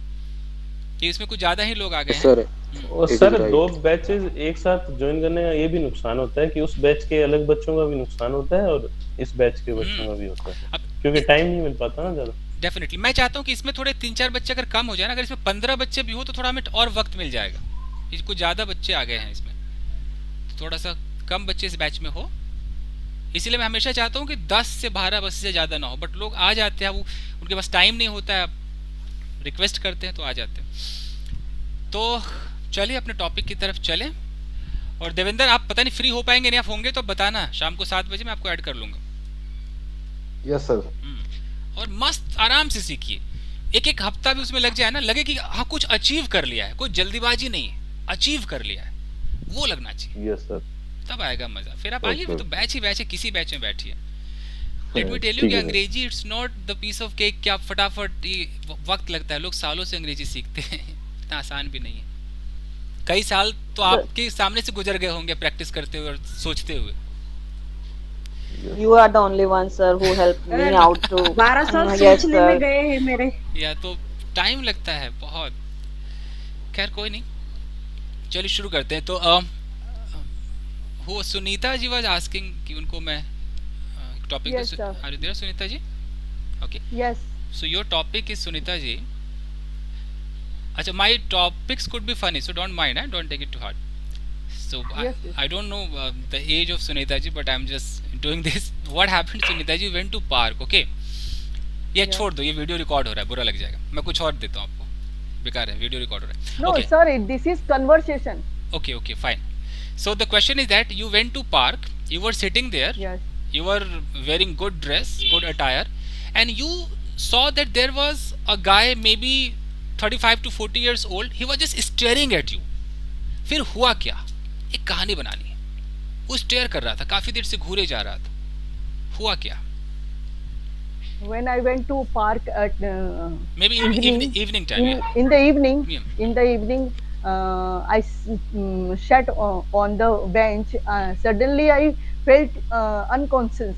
कि इसमें कुछ ज्यादा ही लोग आ गए हैं. और सर 2 बैचेस एक साथ ज्वाइन करने का ये भी नुकसान होता है कि उस बैच के अलग बच्चों का भी नुकसान होता है और इस बैच के बच्चों का भी होता है, क्योंकि टाइम नहीं मिल पाता ना ज्यादा. डेफिनेटली मैं चाहता हूँ कि इसमें थोड़े 3-4 बच्चे अगर कम हो जाए ना, अगर इसमें 15 बच्चे भी हो तो थोड़ा हमें और वक्त मिल जाएगा. कुछ ज्यादा बच्चे आ गए हैं इसमें, तो थोड़ा सा कम बच्चे इस बैच में हो. इसलिए मैं हमेशा चाहता हूँ कि 10 से 12 बस से ज्यादा ना हो. बट लोग आ जाते हैं, वो उनके पास टाइम नहीं होता है, रिक्वेस्ट करते हैं तो आ जाते हैं. तो चलिए अपने टॉपिक की तरफ चलें. और देवेंद्र, आप पता नहीं फ्री हो पाएंगे नहीं, आप होंगे तो बताना. शाम को 7 बजे मैं आपको ऐड कर लूंगा. Yes sir. और मस्त आराम से सीखिए. एक हफ्ता भी उसमें लग जाए ना, लगे कि हाँ कुछ अचीव कर लिया है, कोई जल्दीबाजी नहीं है, अचीव कर लिया है, वो लगना चाहिए. Yes sir. तब आएगा मजा. फिर आप आइए, तो बैच ही बैच है, किसी बैच में बैठिए. लेट मी टेल यू कि अंग्रेजी it's not the piece of cake कि आप फटाफट, वक्त लगता है. लोग सालों से अंग्रेजी सीखते हैं, इतना आसान भी नहीं है. कई साल तो आपके सामने से गुजर गए होंगे प्रैक्टिस करते हुए और सोचते हुए. You are the only one, sir, who helped me out to. 12 साल Yes, सोचने sir. में गए हैं मेरे. या तो टाइम लगता है बहुत. खैर कोई नहीं, चलिए शुरू करते हैं. तो वो सुनीता जी वाज आस्किंग कि उनको मैं topic. Yes, sir. Are you there Sunita ji? Okay. Yes. So your topic is Sunita ji. अच्छा, my topics could be funny, so don't mind, don't take it too hard. So Yes, yes. I don't know the age of Sunita ji, but I'm just doing this. What happened, Sunita ji went to park, okay? ये छोड़ दो, ये video record हो रहा है, बुरा लग जाएगा. मैं कुछ और देता हूँ आपको, बेकार है, वीडियो रिकॉर्ड हो रहा है. No, Okay. sir, this is conversation. Okay, fine. So the question is that you went to park, you were sitting there, Yes. you were wearing good dress, good attire, and you saw that there was a guy maybe 35 to 40 years old. He was just staring at you. फिर हुआ क्या? एक कहानी बनानी है. वो stair कर रहा था, काफी देर से घूरे जा रहा था, हुआ क्या? When I went to park at maybe evening time, in the evening, I sat on the bench. Suddenly I felt unconscious.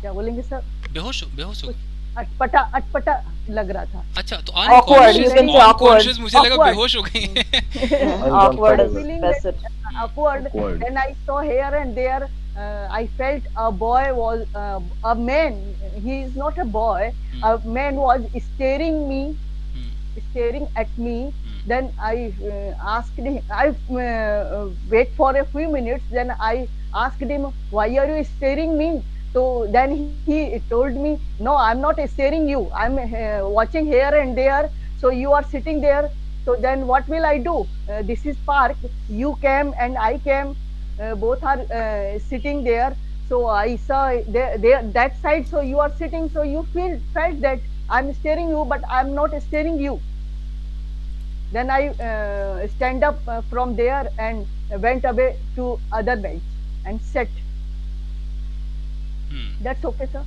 क्या बोलेंगे सर? बेहोश हो अटपटा लग रहा था. अच्छा, तो unconscious मुझे लगा बेहोश हो गई. Awkward. Then I saw here and there. I felt a boy was a man. He is not a boy. A man was staring at me. Then I asked him. I wait for a few minutes. Then I asked him, "Why are you staring me?" So then he told me, "No, I'm not staring you. I'm watching here and there. So you are sitting there. So then what will I do? This is park. You came and I came. Both are sitting there. So I saw there that side. So you are sitting. So you felt that I'm staring you, but I'm not staring you." Then I stand up from there and went away to other bench and sat. That's okay, sir.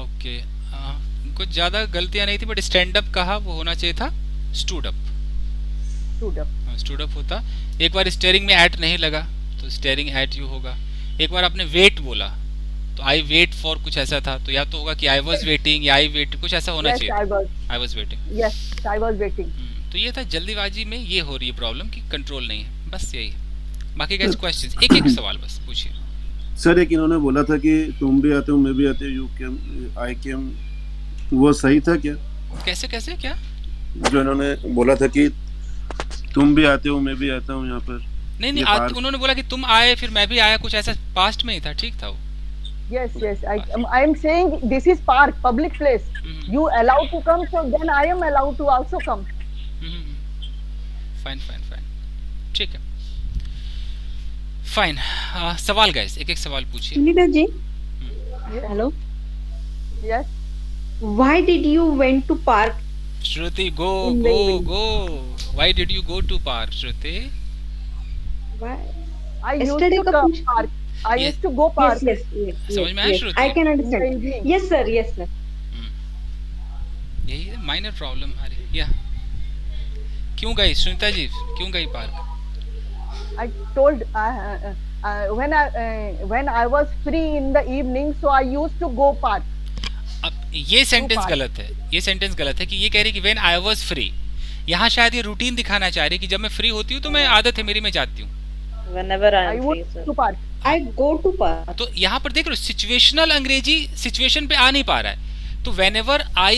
Okay. कुछ ज्यादा गलतियां नहीं थी, but stand up कहा, वो होना चाहिए था स्टूड अप. स्टूड अप होता. एक बार स्टेयरिंग में एट नहीं लगा तो स्टेयरिंग एट यू होगा. एक बार आपने वेट बोला तो आई वेट फॉर कुछ ऐसा था, तो या तो होगा कि आई वाज वेटिंग या आई वेट, कुछ ऐसा होना चाहिए. I was waiting. Yes, I was waiting. तो ये था जल्दीबाजी में ये हो रही है प्रॉब्लम कि कंट्रोल नहीं है, बस यही. बाकी का क्वेश्चंस एक सवाल बस पूछिए. सर एक इन्होंने बोला था कि तुम भी आते हो मैं भी आते हो, यू केम आई केम, वो सही था क्या? कैसे क्या जो इन्होंने बोला था कि तुम भी आते हो मैं भी आता हूँ यहाँ पर? नहीं, उन्होंने बोला कि तुम आए फिर मैं भी आया, कुछ ऐसा पास्ट में ही था, ठीक था वो. Yes, I am saying this is park, public place. You allowed to come, so then I am allowed to also come. Fine. ठीक है. फाइन. सवाल गाइस, एक सवाल पूछिए. Sunita ji, hello. Yes. Why did you went to park? Shruti, go. Why did you go to park, Shruti? Why? I used to go park. I used to go park. Yes. समझ में आया श्रुति? I can understand. Yes, sir. यही है minor problem हमारी. या क्यों गई सुनीता जी, क्यों गई park? I told when I was free in the evening, so I used to go park. अब ये सेंटेंस गलत है कि ये कह रही कि when I was free. यहाँ शायद ये रूटीन दिखाना चाह रही कि जब मैं फ्री होती हूँ तो मैं आदत है मेरी, मैं जाती हूँ. Whenever I am free, sir. To park. I go to park. तो यहाँ पर देख रहे हो सिचुएशनल अंग्रेजी सिचुएशन पे आ नहीं पा रहा है. तो whenever I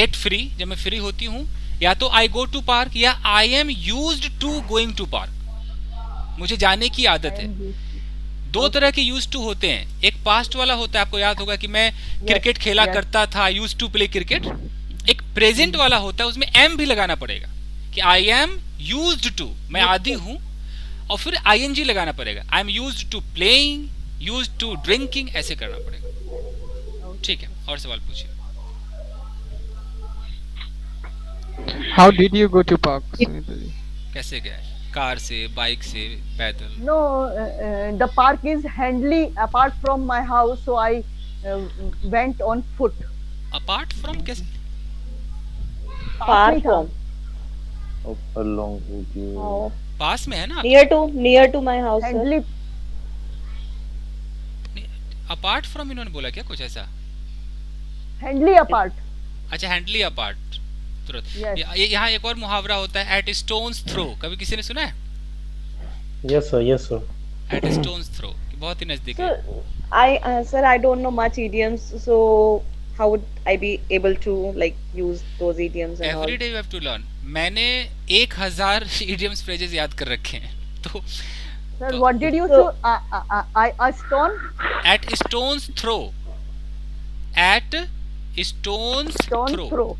get free, जब मैं फ्री होती हूँ, या तो I go to park या I am used to going to park. मुझे जाने की आदत है. दो तरह के यूज टू होते हैं. एक पास्ट वाला होता है, आपको याद होगा कि मैं क्रिकेट खेला करता था, यूज टू प्ले क्रिकेट. एक प्रेजेंट वाला होता है, उसमें एम भी लगाना पड़ेगा कि आई एम यूज्ड टू, मैं आदी हूं, और फिर आईएनजी लगाना पड़ेगा. I am used to playing, used to drinking, ऐसे करना पड़ेगा. ठीक है, और सवाल पूछिए. How did you go to park? कैसे गए? कार से, बाइक से, पैदल? No, the park is handily apart from my house, so I went on foot. Apart from कैसे? Far from. Along with you. पास में है ना? Near to my house. Handily. Apart from इन्होंने बोला क्या कुछ ऐसा? Handily apart. अच्छा, हैंडली अपार्ट. यहाँ एक और मुहावरा होता है, एट स्टोन्स थ्रो. कभी किसी ने सुना है? Yes sir. At stone's throw, बहुत ही नजदीक है. Sir, I don't know much idioms, so how would I be able to like use those idioms and Every day you have to learn. मैंने 1000 idioms phrases याद कर रखे हैं. तो Sir, what did you say? A stone? At stone's throw. At stone's throw.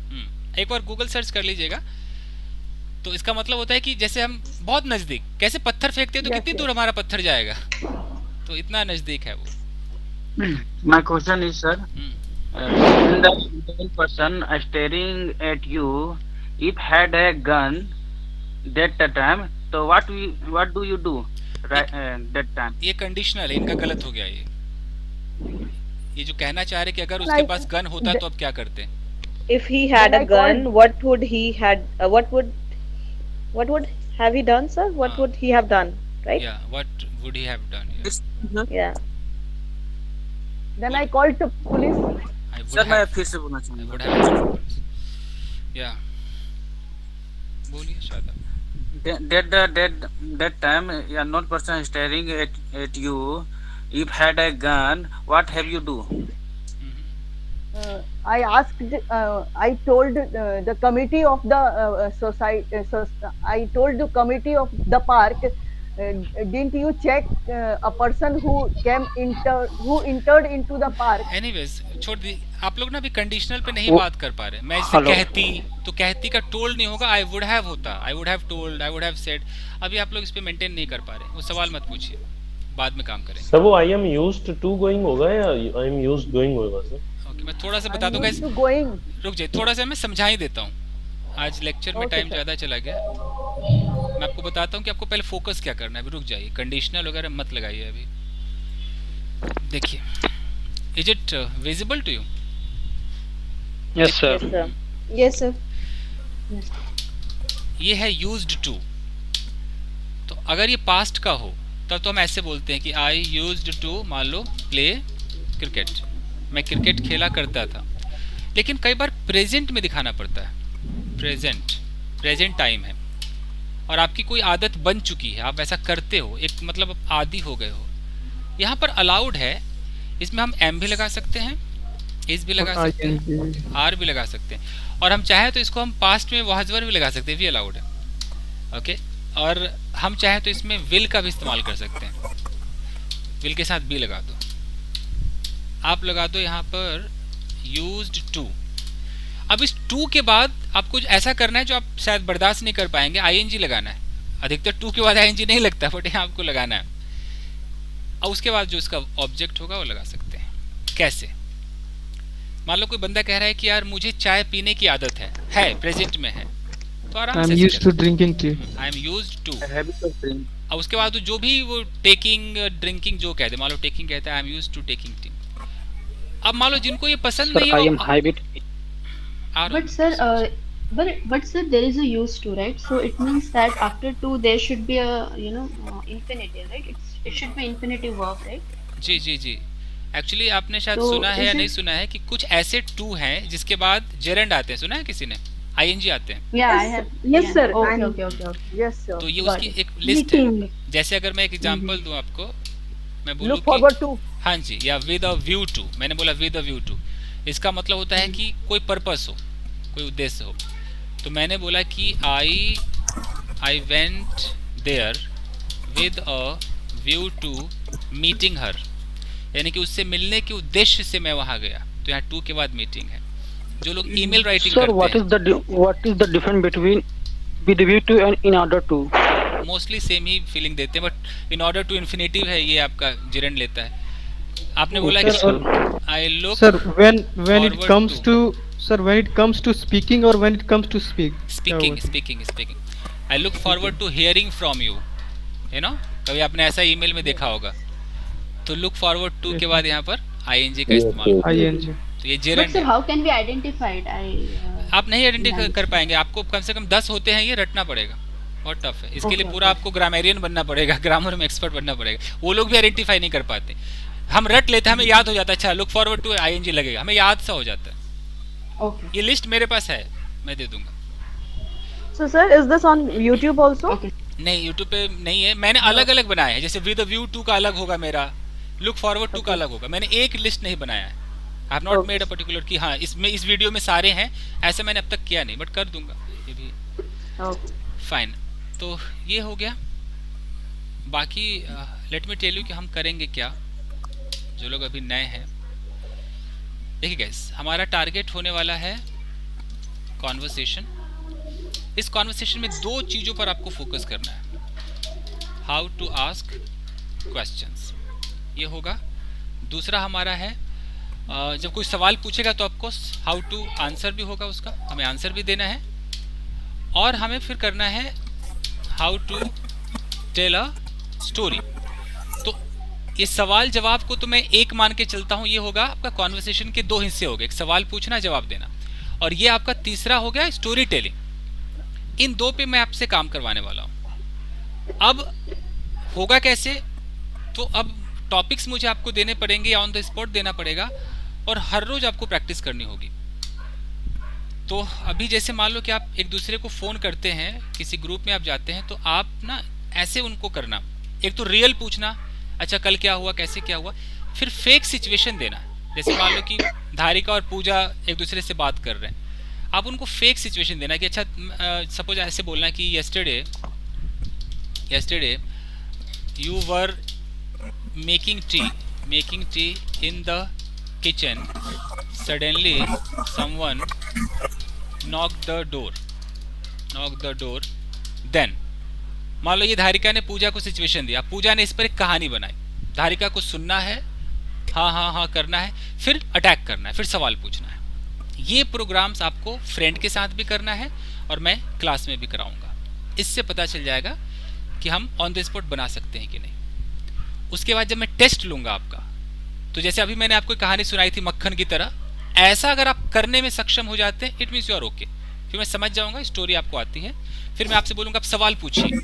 एक बार Google search कर लीजिएगा. तो इसका मतलब होता है कि जैसे हम बहुत नजदीक, कैसे पत्थर फेंकते हैं तो कितनी दूर हमारा पत्थर जाएगा, तो इतना नजदीक है वो. My question is, sir, when the person staring at you, if had a gun that time, so what do you do? that time. ये कंडीशनल है, इनका गलत हो गया ये जो कहना चाह रहे कि अगर उसके पास गन होता तो अब क्या करते? If he had a gun, what would he have he done, sir? What would he have done, right? Yeah, what would he have done? Yeah. Then I called to police. Sir मैं फिर से बोलना चाहूँगा. Yeah. बोलिए शायद. That time a known person staring at you. If had a gun, what have you do? I asked. I told the committee of the society. I told the committee of the park. Didn't you check a person who entered into the park? Anyways, छोड़ दी. आप लोग ना अभी conditional पे नहीं बात कर पा रहे. मैं इससे कहती का टोल्ड नहीं होगा. I would have होता. I would have told. I would have said. अभी आप लोग इस पे मेंटेन नहीं कर पा रहे. वो सवाल मत पूछिए. बाद में काम करेंगे. सब वो I am used to going होगा या I am used going होगा सर? ओके, मैं थोड़ा सा बता दूंगा. रुक जाइए, थोड़ा सा मैं समझा ही देता हूँ. आज लेक्चर में टाइम ज़्यादा चला गया. मैं आपको बताता हूँ कि आपको पहले फोकस क्या करना है. अभी रुक जाइए, कंडीशनल वगैरह मत लगाइए अभी. देखिए, is it visible to you? Yes sir. Yes, sir. ये है यूज्ड टू. तो अगर ये पास्ट का हो तब तो हम ऐसे बोलते हैं कि आई यूज्ड टू, मान लो, प्ले क्रिकेट. मैं क्रिकेट खेला करता था. लेकिन कई बार प्रेजेंट में दिखाना पड़ता है. प्रेजेंट टाइम है और आपकी कोई आदत बन चुकी है, आप ऐसा करते हो, एक मतलब आदी हो गए हो. यहाँ पर अलाउड है. इसमें हम एम भी लगा सकते हैं, इस भी लगा सकते हैं, आर भी लगा सकते हैं, और हम चाहे तो इसको हम पास्ट में वाजवर भी लगा सकते हैं, भी अलाउड है. ओके. और हम चाहे तो इसमें विल का भी इस्तेमाल कर सकते हैं. विल के साथ बी लगा दो. आप लगा दो यहाँ पर यूज्ड टू. अब इस टू के बाद आपको ऐसा करना है जो आप शायद बर्दाश्त नहीं कर पाएंगे. आईएनजी लगाना है. अधिकतर टू के बाद आईएनजी नहीं लगता, बट यहाँ आपको लगाना है. और उसके बाद जो इसका ऑब्जेक्ट होगा वो लगा सकते हैं. कैसे? मान लो कोई बंदा कह रहा है कि यार मुझे चाय पीने की आदत है, प्रेजेंट में है, तो आराम से. I'm used to drinking tea. I am used to. और उसके बाद जो भी वो टेकिंग, ड्रिंकिंग जो कहते हैं, मान लो टेकिंग कहता है, I am used to taking tea. अब मान लो जिनको ये पसंद नहीं है, I am habit. But sir, there is a used to, right? So it means that after two there should be a infinitive, right? It should be infinitive verb, right? जी. Actually आपने शायद सुना है या नहीं सुना है कि कुछ ऐसे टू हैं जिसके बाद जेरेंड आते हैं. सुना है किसी ने? आईएनजी आते हैं. Yeah, I have. Yes, sir. Okay. Yes, sir. तो ये उसकी एक लिस्ट है. जैसे अगर मैं एक एग्जांपल दूं आपको, मैं बोलूं Look forward to. हाँ जी, या विद अ व्यू टू. मैंने बोला विद अ व्यू टू. इसका मतलब होता है कि कोई पर्पस हो, कोई उद्देश्य हो. तो मैंने बोला कि I went there with a view to meeting her, यानी कि उससे मिलने के उद्देश्य से मैं वहाँ गया. तो यहाँ टू के बाद मीटिंग है. जो लोग ईमेल राइटिंग करते हैं, what is the difference between with view to and in order to? Mostly same ही फीलिंग देते हैं, but in order to infinitive है, ये आपका जिरंड लेता है. आपने बोला कि I look. Sir, when it comes to speaking or when it comes to speaking. I look forward to hearing from you. You know, कभी आपने ऐसा ईमेल में देखा होगा. तो लुक फॉरवर्ड टू के बाद यहाँ पर आईएनजी का इस्तेमाल. आईएनजी. तो ये gerund. But sir, how can we identify it? आप नहीं आइडेंटिफाई कर पाएंगे. आपको कम से कम 10 होते हैं, ये रटना पड़ेगा. बहुत टफ है. इसके लिए पूरा आपको ग्रामेरियन बनना पड़ेगा, ग्रामर में एक्सपर्ट बनना पड़ेगा. वो लोग भी आइडेंटिफाई नहीं कर पाते. हम रट लेते हैं, हमें याद हो जाता है. अच्छा, लुक फॉरवर्ड टू आईएनजी लगेगा, हमें याद सा हो जाता है. ये लिस्ट मेरे पास है, मैं दे दूंगा. So sir, is this on YouTube also? नहीं, YouTube पे नहीं है. मैंने अलग अलग बनाए हैं. जैसे विद अ व्यू टू का अलग होगा, मेरा लुक फॉरवर्ड टू का अलग होगा. मैंने एक लिस्ट नहीं बनाया है. I have not made a particular कि हाँ इसमें इस वीडियो में सारे हैं, ऐसे मैंने अब तक किया नहीं, बट कर दूंगा ये भी. फाइन. तो ये हो गया. बाकी लेट मी टेल यू कि हम करेंगे क्या, जो लोग अभी नए हैं. देखिए गाइस, हमारा टारगेट होने वाला है कॉन्वर्सेशन. इस कॉन्वर्सेशन में दो चीज़ों पर आपको फोकस करना है. हाउ टू आस्क क्वेश्चंस, ये होगा. दूसरा हमारा है जब कोई सवाल पूछेगा तो आपको हाउ टू आंसर भी होगा, उसका हमें आंसर भी देना है. और हमें फिर करना है how to tell a story. तो ये सवाल जवाब को तो मैं एक मान के चलता हूं, ये होगा आपका कॉन्वर्सेशन के दो हिस्से हो गए, एक सवाल पूछना जवाब देना, और ये आपका तीसरा हो गया स्टोरी टेलिंग। इन दो पे मैं आपसे काम करवाने वाला हूं। अब होगा कैसे, तो अब टॉपिक्स मुझे आपको देने पड़ेंगे, ऑन द स्पॉट देना पड़ेगा, और हर रोज आपको प्रैक्टिस करनी होगी। तो अभी जैसे मान लो कि आप एक दूसरे को फोन करते हैं, किसी ग्रुप में आप जाते हैं, तो आप ना ऐसे उनको करना, एक तो रियल पूछना, अच्छा कल क्या हुआ, कैसे क्या हुआ, फिर फेक सिचुएशन देना। जैसे मान लो कि धारिका और पूजा एक दूसरे से बात कर रहे हैं, आप उनको फेक सिचुएशन देना कि अच्छा सपोज ऐसे बोलना कि yesterday you were making tea in the kitchen, suddenly someone knocked the door, then मान लो ये धारिका ने पूजा को सिचुएशन दिया, पूजा ने इस पर एक कहानी बनाई, धारिका को सुनना है, हाँ करना है, फिर अटैक करना है, फिर सवाल पूछना है। ये प्रोग्राम्स आपको फ्रेंड के साथ भी करना है और मैं क्लास में भी कराऊंगा। इससे पता चल जाएगा कि हम ऑन द स्पॉट बना सकते हैं कि नहीं। उसके बाद जब मैं टेस्ट लूंगा आपका, तो जैसे अभी मैंने आपको कहानी सुनाई थी मक्खन की तरह, ऐसा अगर आप करने में सक्षम हो जाते हैं, it means you are okay. फिर मैं समझ जाऊंगा स्टोरी आपको आती है, फिर मैं आपसे बोलूंगा आप सवाल पूछिए,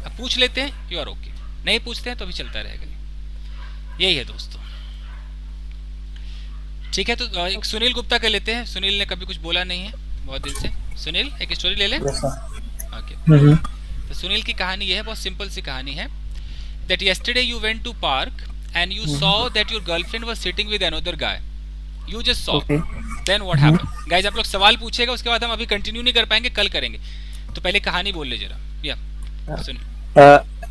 आप पूछ लेते हैं, यू आर ओके, नहीं पूछते हैं तो अभी चलता रहेगा। यही है दोस्तों, ठीक है। तो एक सुनील गुप्ता कर लेते हैं, सुनील ने कभी कुछ बोला नहीं है बहुत दिन से। सुनील एक स्टोरी ले लें। ओके, तो सुनील की कहानी ये है, बहुत सिंपल सी कहानी है, that yesterday you went to park and you saw that your girlfriend was sitting with another guy, you just saw, then what happened? Guys आप लोग सवाल पूछेगा, उसके बाद हम अभी कंटिन्यू नहीं कर पाएंगे, कल करेंगे। तो पहले कहानी बोल ले जरा, या सुन।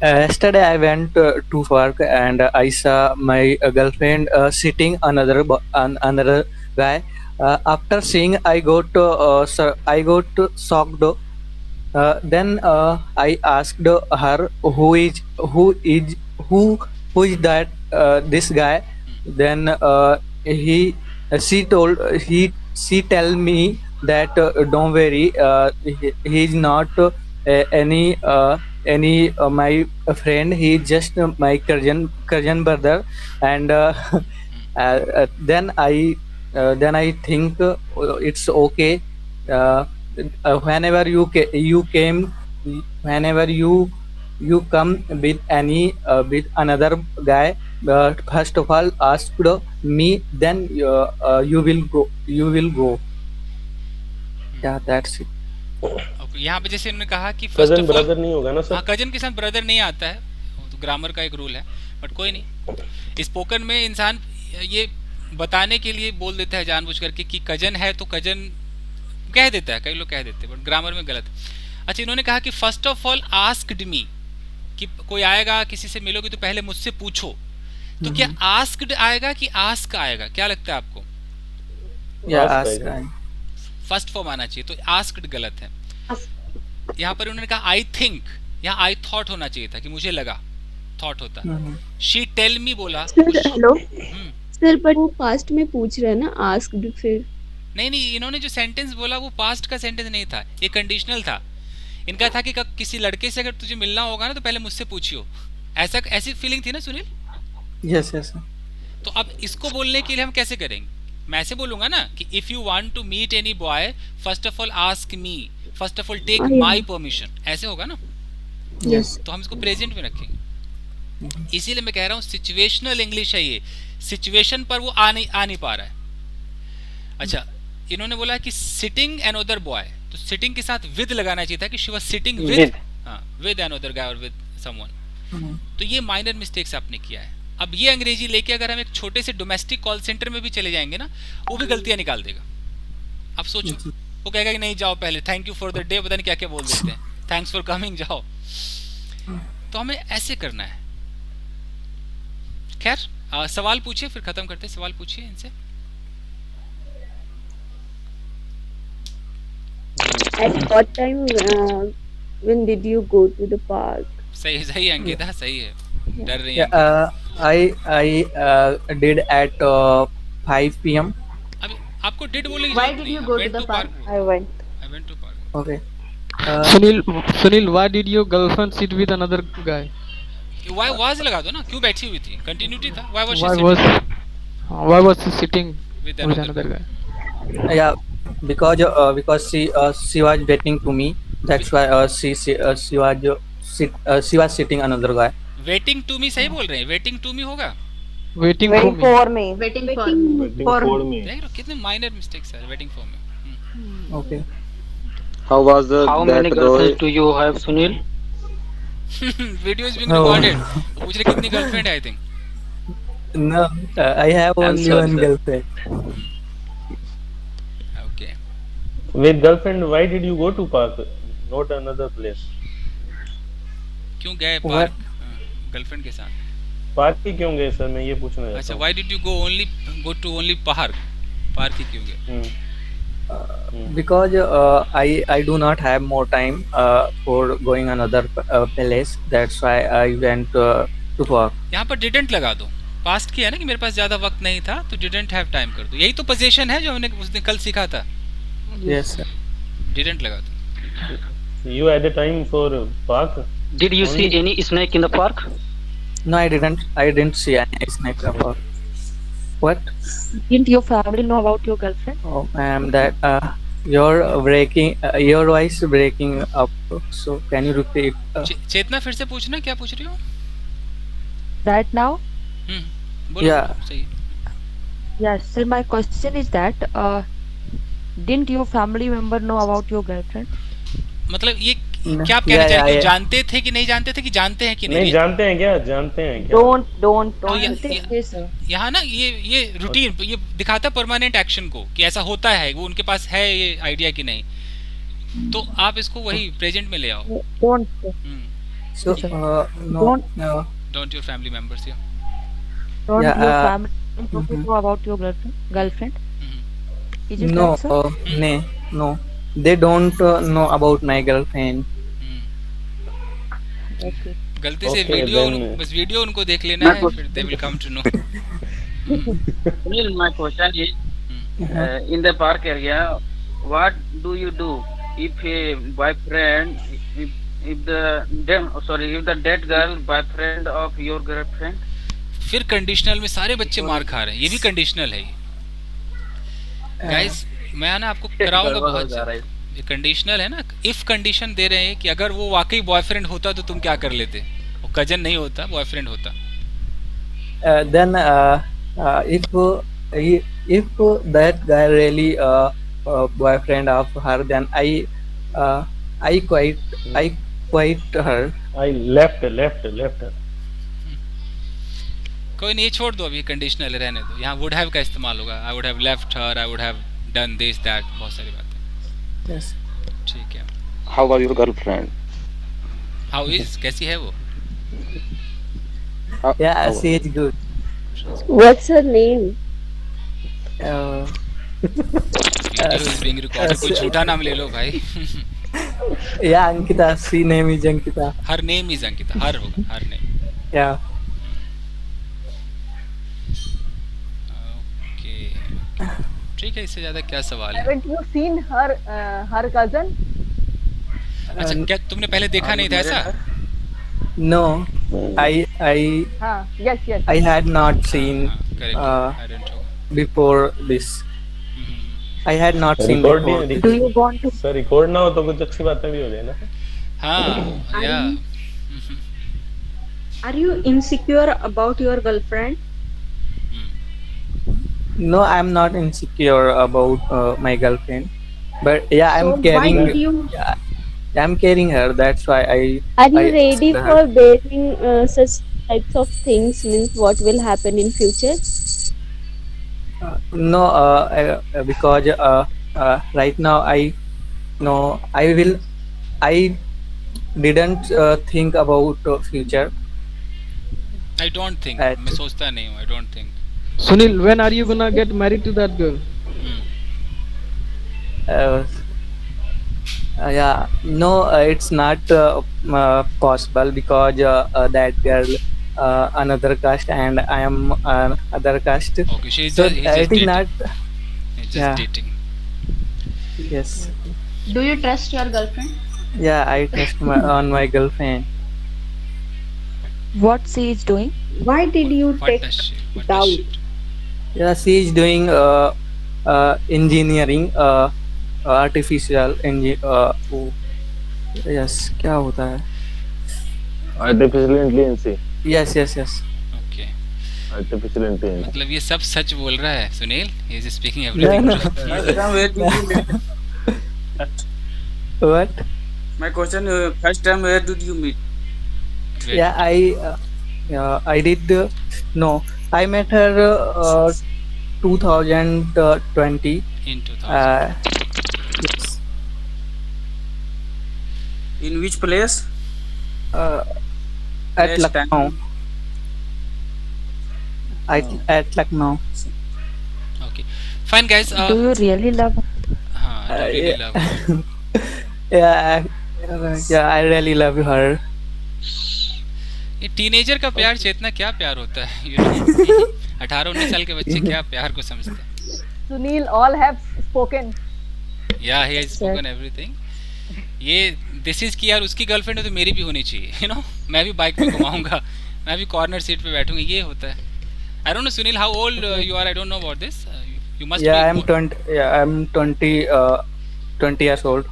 Yesterday I went to work and I saw my girlfriend sitting another guy. After seeing, I got shocked. Then I asked her who is that this guy. Then she tell me that don't worry, he is not any my friend, he is just my cousin brother. And then I think it's okay. Whenever you come with with another guy, first of all ask me, then you will go. Yeah, that's it. यहाँ पे जैसे उन्होंने कहा कि cousin brother नहीं होगा ना sir? हाँ, कजन के साथ ब्रदर नहीं आता है, तो ग्रामर का एक रूल है, बट कोई नहीं। स्पोकन में इंसान ये बताने के लिए बोल देता है जानबूझ करके कि कजन है, तो कजन कह देता है, कई लोग कह देते हैं, बट ग्रामर में गलत है। अच्छा, इन्होंने कहा कि first of all asked me, कि कोई आएगा, किसी से मिलोगे तो पहले मुझसे पूछो। तो क्या आस्क्ड आएगा कि आस्क आएगा, क्या लगता है आपको? फर्स्ट फॉर्म आना चाहिए, तो आस्क्ड गलत है। यहाँ पर उन्होंने कहा आई थिंक, यहाँ आई थॉट होना चाहिए था, कि मुझे लगा, थॉट होता। शी टेल मी बोला। हेलो सर, पर वो पास्ट में पूछ रहा है ना, आस्क्ड। फिर नहीं, इन्होंने जो सेंटेंस बोला वो पास्ट का सेंटेंस नहीं था, ये कंडीशनल था। इनका था कि किसी लड़के से अगर तुझे मिलना होगा ना, तो पहले मुझसे पूछियो। ऐसी फीलिंग थी ना सुनील? Yes yes. तो अब इसको बोलने के लिए हम कैसे करेंगे? मैं ऐसे बोलूंगा ना कि if you want to meet any boy, first of all ask me, first of all take my permission, ऐसे होगा ना? यस। तो हम इसको प्रेजेंट में रखेंगे। इसीलिए मैं कह रहा हूँ सिचुएशनल इंग्लिश है ये, सिचुएशन पर वो आ नहीं पा रहा है। अच्छा, इन्होंने बोला कि सिटिंग अनदर बॉय, तो सिटिंग के साथ विद लगाना चाहिए था कि she was sitting with another guy और विद समवन। तो ये माइनर मिस्टेक्स आपने किया है। अब ये अंग्रेजी लेके अगर हम एक छोटे से डोमेस्टिक कॉल सेंटर में भी चले जाएंगे ना, वो भी गलतियां निकाल देगा। अब सोचो, वो कहेगा कि नहीं जाओ पहले, thank you for the day, पता नहीं क्या क्या बोल देते हैं, थैंक्स फॉर कमिंग, जाओ। तो हमें ऐसे करना है। खैर, सवाल पूछिए, फिर खत्म करते हैं। सवाल पूछिए इनसे। At what time when did you go to the park? सही अंकिता, सही है, डर रही है। I did at 5 p.m. अभी आपको डिड बोलने की Why जरूरत did नहीं you है। go Went to the to park? park. I went to park. Okay. Sunil, why did your girlfriend sit with another guy? why was लगा दो ना, क्यों बैठी हुई थी, कंटिन्यूटी था, why was she Why sitting was he sitting with with another another guy? guy? Yeah, because she was waiting to me. That's why she was sitting another guy. Waiting to me सही बोल रहे हैं, waiting to मी होगा, Waiting Waiting for me. for me. Waiting for Waiting me. for देख रहे हो कितने minor mistakes है, waiting for me. Okay. How was How that many boy? girlfriends do you have, Sunil? Video is being No, recorded. पूछ रहे कितनी girlfriend है, I think. no. I have only Answer, one sir. girlfriend. Okay, With girlfriend, why did you go to park, not another place? क्यों गए What? Park girlfriend के साथ? Park ही क्यों गए सर, मैं ये पूछना चाहता अच्छा, हूँ. Why did you go to only park, park ही क्यों गए? Because I do not have more time for going another place. That's why I went to work. यहाँ पर डिडंट लगा दो, पास्ट किया ना कि मेरे पास ज्यादा वक्त नहीं था तो डिडंट हैव टाइम कर दो. यही तो पोजीशन है जो हमने उस दिन कल सीखा था. Yes, sir. डिडंट लगा दो. You had a time for park? Did you see any snake in the park? No, I didn't. I didn't see any snake at all. What? Didn't your family know about your girlfriend? Oh, ma'am, that you're breaking. Your voice breaking up. So can you repeat? चेतना फिर से पूछना, क्या पूछ रही हो? Right now? बोलो. Yeah. सही. Yes, sir. My question is that didn't your family member know about your girlfriend? मतलब ये No. क्या आप कहना Yeah, चाह रहे yeah, हो, yeah. जानते थे कि नहीं जानते थे, कि जानते हैं कि नहीं? नहीं जानते हैं क्या, जानते हैं क्या? Don't. यहाँ ना ये रूटीन ये दिखाता परमानेंट एक्शन को कि ऐसा होता है, वो उनके पास है ये आइडिया कि नहीं, तो आप इसको वही प्रेजेंट में ले आओ. Don't. So no. No. Don't your family members here? Don't Yeah, your family know about your girlfriend? Is it No. right, sir? No. They don't know about my girlfriend. Okay. गलती से Okay, video then- बस video उनको देख लेना है, फिर they will come to know. Sunil, my question is, in the park area, what do you do if a boyfriend, if the dead girl boyfriend of your girlfriend? फिर conditional में सारे बच्चे मार खा रहे हैं, ये भी कंडीशनल है. गाइस मैं ना आपको कराऊंगा बहुत. ये कंडीशनल है ना, इफ कंडीशन दे रहे हैं कि अगर वो वाकई बॉयफ्रेंड होता तो तुम क्या कर लेते, वो कजन नहीं होता, बॉयफ्रेंड होता. Then if that guy really boyfriend of her, then I quite her. I left her. कोई नहीं, छोड़ दो, अभी कंडीशनल रहने दो. यहाँ वुड हैव का इस्तेमाल होगा. I would have left her, I would have done this that, बहुत सारी बातें. Yes. ठीक है. How was your girlfriend? How is, कैसी है वो? Yeah, she is good. What's her name? Video is being recorded. कोई झूठा नाम ले लो भाई. Yeah, Ankita. She name is Ankita. Her name is Ankita, her होगा, हर नेम. Yeah. ओके, ठीक है, इससे ज्यादा क्या सवाल है? Haven't you seen her cousin? अच्छा, क्या तुमने पहले देखा नहीं था ऐसा? No, Yes. I had not seen before this. I had not seen Record before. नहीं, Do you want to? Sir record ना हो तो कुछ अच्छी बातें भी हो जाए ना. हाँ, या Are you insecure about your girlfriend? No, I'm not insecure about my girlfriend, but yeah, So I'm carrying. why did you? I'm carrying her. That's why Are you I ready asked for her. bearing such types of things? Means what will happen in future? No, because right now I didn't think about future. I don't think, मैं सोचता नहीं हूँ. I don't think. Sunil, when are you gonna get married to that girl? Yeah, no, it's not possible because that girl another caste and I am other caste. Okay, she's So just, he's it just is dating. not. He's just Yeah. dating. Yes. Do you trust your girlfriend? Yeah, I trust on my girlfriend. What she is doing? Why did you What take does she? What does doubt? she do? Yeah, she is doing engineering, artificial yes, क्या होता है? Artificial intelligence. Yes, yes, yes. Okay. Artificial intelligence. मतलब ये सब सच बोल रहा है Sunil. He is speaking No, everything no. truth. Where did you meet? What? My question, first time where did you meet? Yeah, I did. No, I met her 2020. In 2000. Yes. In which place? At Place, Lucknow. At Lucknow. Okay. Fine guys. Do you really love her? हाँ, I really love her. Yeah, I really love her. ये teenager का प्यार चेतना क्या प्यार होता है? 18-19 साल के बच्चे क्या प्यार को समझते हैं? Sunil, all have spoken. Yeah, he has spoken everything. ये दिस इज कि यार उसकी गर्लफ्रेंड है तो मेरी भी होनी चाहिए, you know? मैं भी बाइक पे घुमाऊंगा, मैं भी कॉर्नर सीट पे बैठूंगा, ये होता है. I don't know Sunil, how old you are? I don't know about this. You must Yeah, be. I'm 20. Yeah, I'm 20 years old.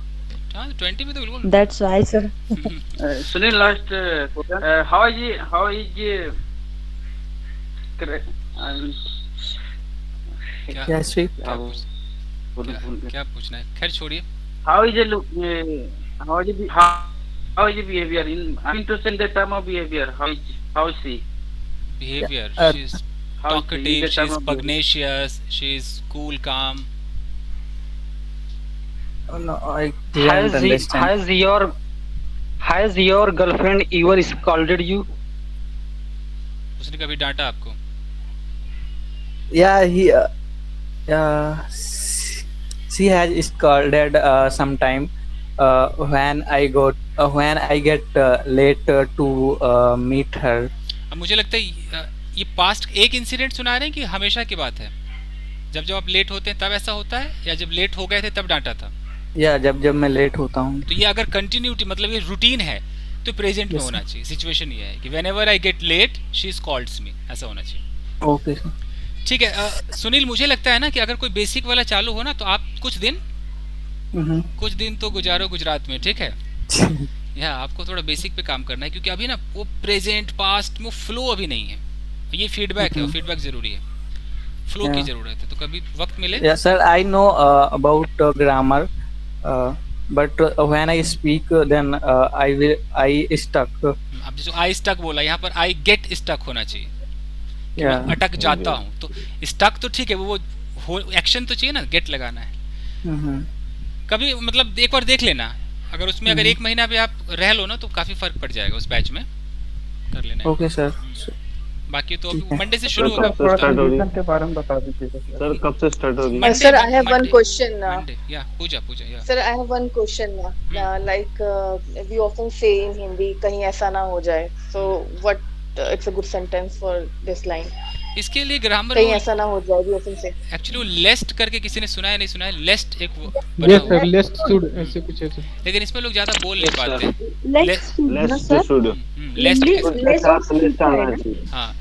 हाँ, 20 में तो बिल्कुल. That's why, sir. Sunil, last question. How is correct? Yeah, Sri. क्या पूछना है? खैर छोड़िए. How is behavior? I'm interested in the term of behavior. How is she? Behavior. She's How is talkative. the term She's of pugnacious. She's cool, calm. Oh, no, I didn't understand. Has your girlfriend ever scolded you? उसने कभी डांटा आपको? Yeah, she has scolded sometime when I get late to meet her. अब मुझे लगता है ये past एक इंसिडेंट सुना रहे हैं कि हमेशा की बात है? जब आप लेट होते हैं तब ऐसा होता है या जब लेट हो गए थे तब डांटा था? या जब मैं लेट होता हूँ. तो ये अगर कंटिन्यूटी मतलब ये रूटीन है तो प्रेजेंट में होना चाहिए. सिचुएशन ये है कि whenever I get late she calls me, ऐसा होना चाहिए. Okay sir. ठीक है. सुनील, मुझे लगता है ना कि अगर कोई बेसिक वाला चालू हो ना तो आप कुछ दिन तो गुजारो गुजरात में, ठीक है? या आपको थोड़ा बेसिक पे काम करना है क्योंकि अभी ना वो प्रेजेंट पास्ट में फ्लो अभी नहीं है. ये फीडबैक है, फीडबैक जरूरी है, फ्लो की जरूरत है. तो कभी वक्त मिले. या sir, I know about grammar, but when I speak then I stuck. अब जो आई स्टक बोला, यहाँ पर आई गेट स्टक होना चाहिए. Yeah. अटक जाता हूँ तो स्टक तो ठीक है, वो एक्शन तो चाहिए ना, गेट लगाना है. कभी मतलब एक बार देख लेना, अगर उसमें अगर 1 महीना भी आप रह लो ना तो काफी फर्क पड़ जाएगा, उस बैच में कर लेना. Okay sir. बाकी तो मंडे से शुरू होगा. के बारे में बता दीजिए सर. कब से स्टार्ट होगी? Sir, I have one question. Yeah, Puja. Yeah. Sir, I have one question. Like we often say in Hindi, कहीं ऐसा ना हो जाए. So what? It's a good sentence for this line. इसके लिए ग्रामर कहीं ऐसा ना हो जाए, we often say. एक्चुअली लेस्ट करके किसी ने सुना है, नहीं सुना है? लेस्ट एक Yes sir, लेस्ट शुड ऐसे कुछ है. लेकिन इसमें लोग ज्यादा बोल नहीं पाते. हाँ,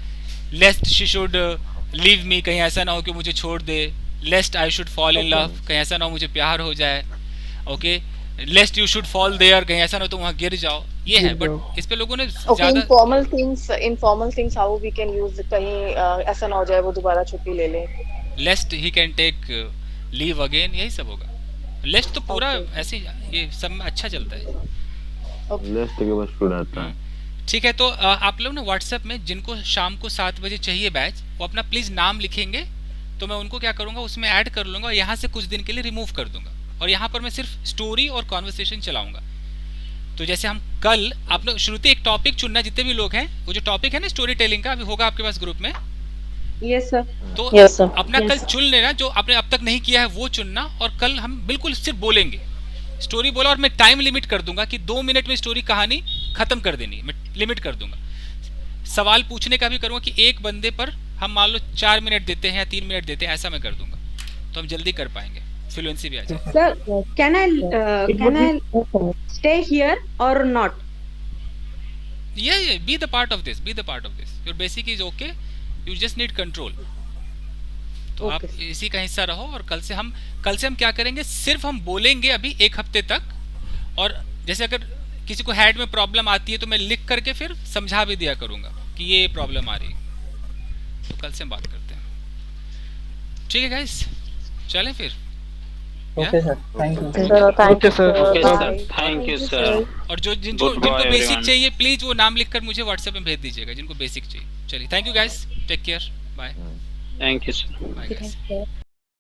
lest she should leave me, कहीं ऐसा ना हो कि मुझे छोड़ दे. Lest I should fall in love, कहीं ऐसा ना हो मुझे प्यार हो जाए. Okay, lest you should fall there, कहीं ऐसा ना हो तो वहाँ गिर जाओ. ये है, बट इस पे लोगों ने ज्यादा informal things how we can use, कहीं ऐसा ना हो जाए वो दोबारा छुट्टी ले ले. Lest he can take leave again, यही सब होगा. लेस्ट तो पूरा ऐसे ये सब में अच्छा चलता है. लेस्ट के बाद शुड आता है. ठीक है. तो आप लोग ना व्हाट्सएप में जिनको शाम को 7 बजे चाहिए बैच, वो अपना प्लीज नाम लिखेंगे तो मैं उनको क्या करूंगा उसमें ऐड कर लूंगा, यहाँ से कुछ दिन के लिए रिमूव कर दूंगा और यहाँ पर मैं सिर्फ स्टोरी और कॉन्वर्सेशन चलाऊंगा. तो जैसे हम कल आप लोग शुरुते एक टॉपिक चुनना, जितने भी लोग हैं, वो जो टॉपिक है ना स्टोरी टेलिंग का, अभी होगा आपके पास ग्रुप में. Yes sir. तो अपना कल चुन लेना, जो आपने अब तक नहीं किया है वो चुनना, और कल हम बिल्कुल सिर्फ बोलेंगे, स्टोरी बोला, और मैं टाइम लिमिट कर दूंगा कि 2 मिनट में स्टोरी कहानी खत्म कर देनी, मैं लिमिट कर दूंगा. सवाल पूछने का भी करूंगा कि एक बंदे पर हम मान लो 4 मिनट देते हैं या 3 मिनट देते हैं, ऐसा मैं कर दूंगा, तो हम जल्दी कर पाएंगे, फ्लुएंसी भी आ जाए. Sir, can I stay here or not? Yeah, be the part of this. Your basic is okay. You just need control. तो आप इसी का हिस्सा रहो, और कल से हम क्या करेंगे, सिर्फ हम बोलेंगे अभी 1 हफ्ते तक, और जैसे अगर किसी को हेड में प्रॉब्लम आती है तो मैं लिख करके फिर समझा भी दिया करूंगा कि ये प्रॉब्लम आ रही है। तो कल से हम बात करते हैं, ठीक है गाइस? चलें फिर। Okay sir, thank you sir. और जिनको बेसिक चाहिए प्लीज वो नाम लिखकर मुझे व्हाट्सएप में भेज दीजिएगा, जिनको बेसिक चाहिए। चलिए, thank you guys, take care, bye. Thank you sir. Bye guys.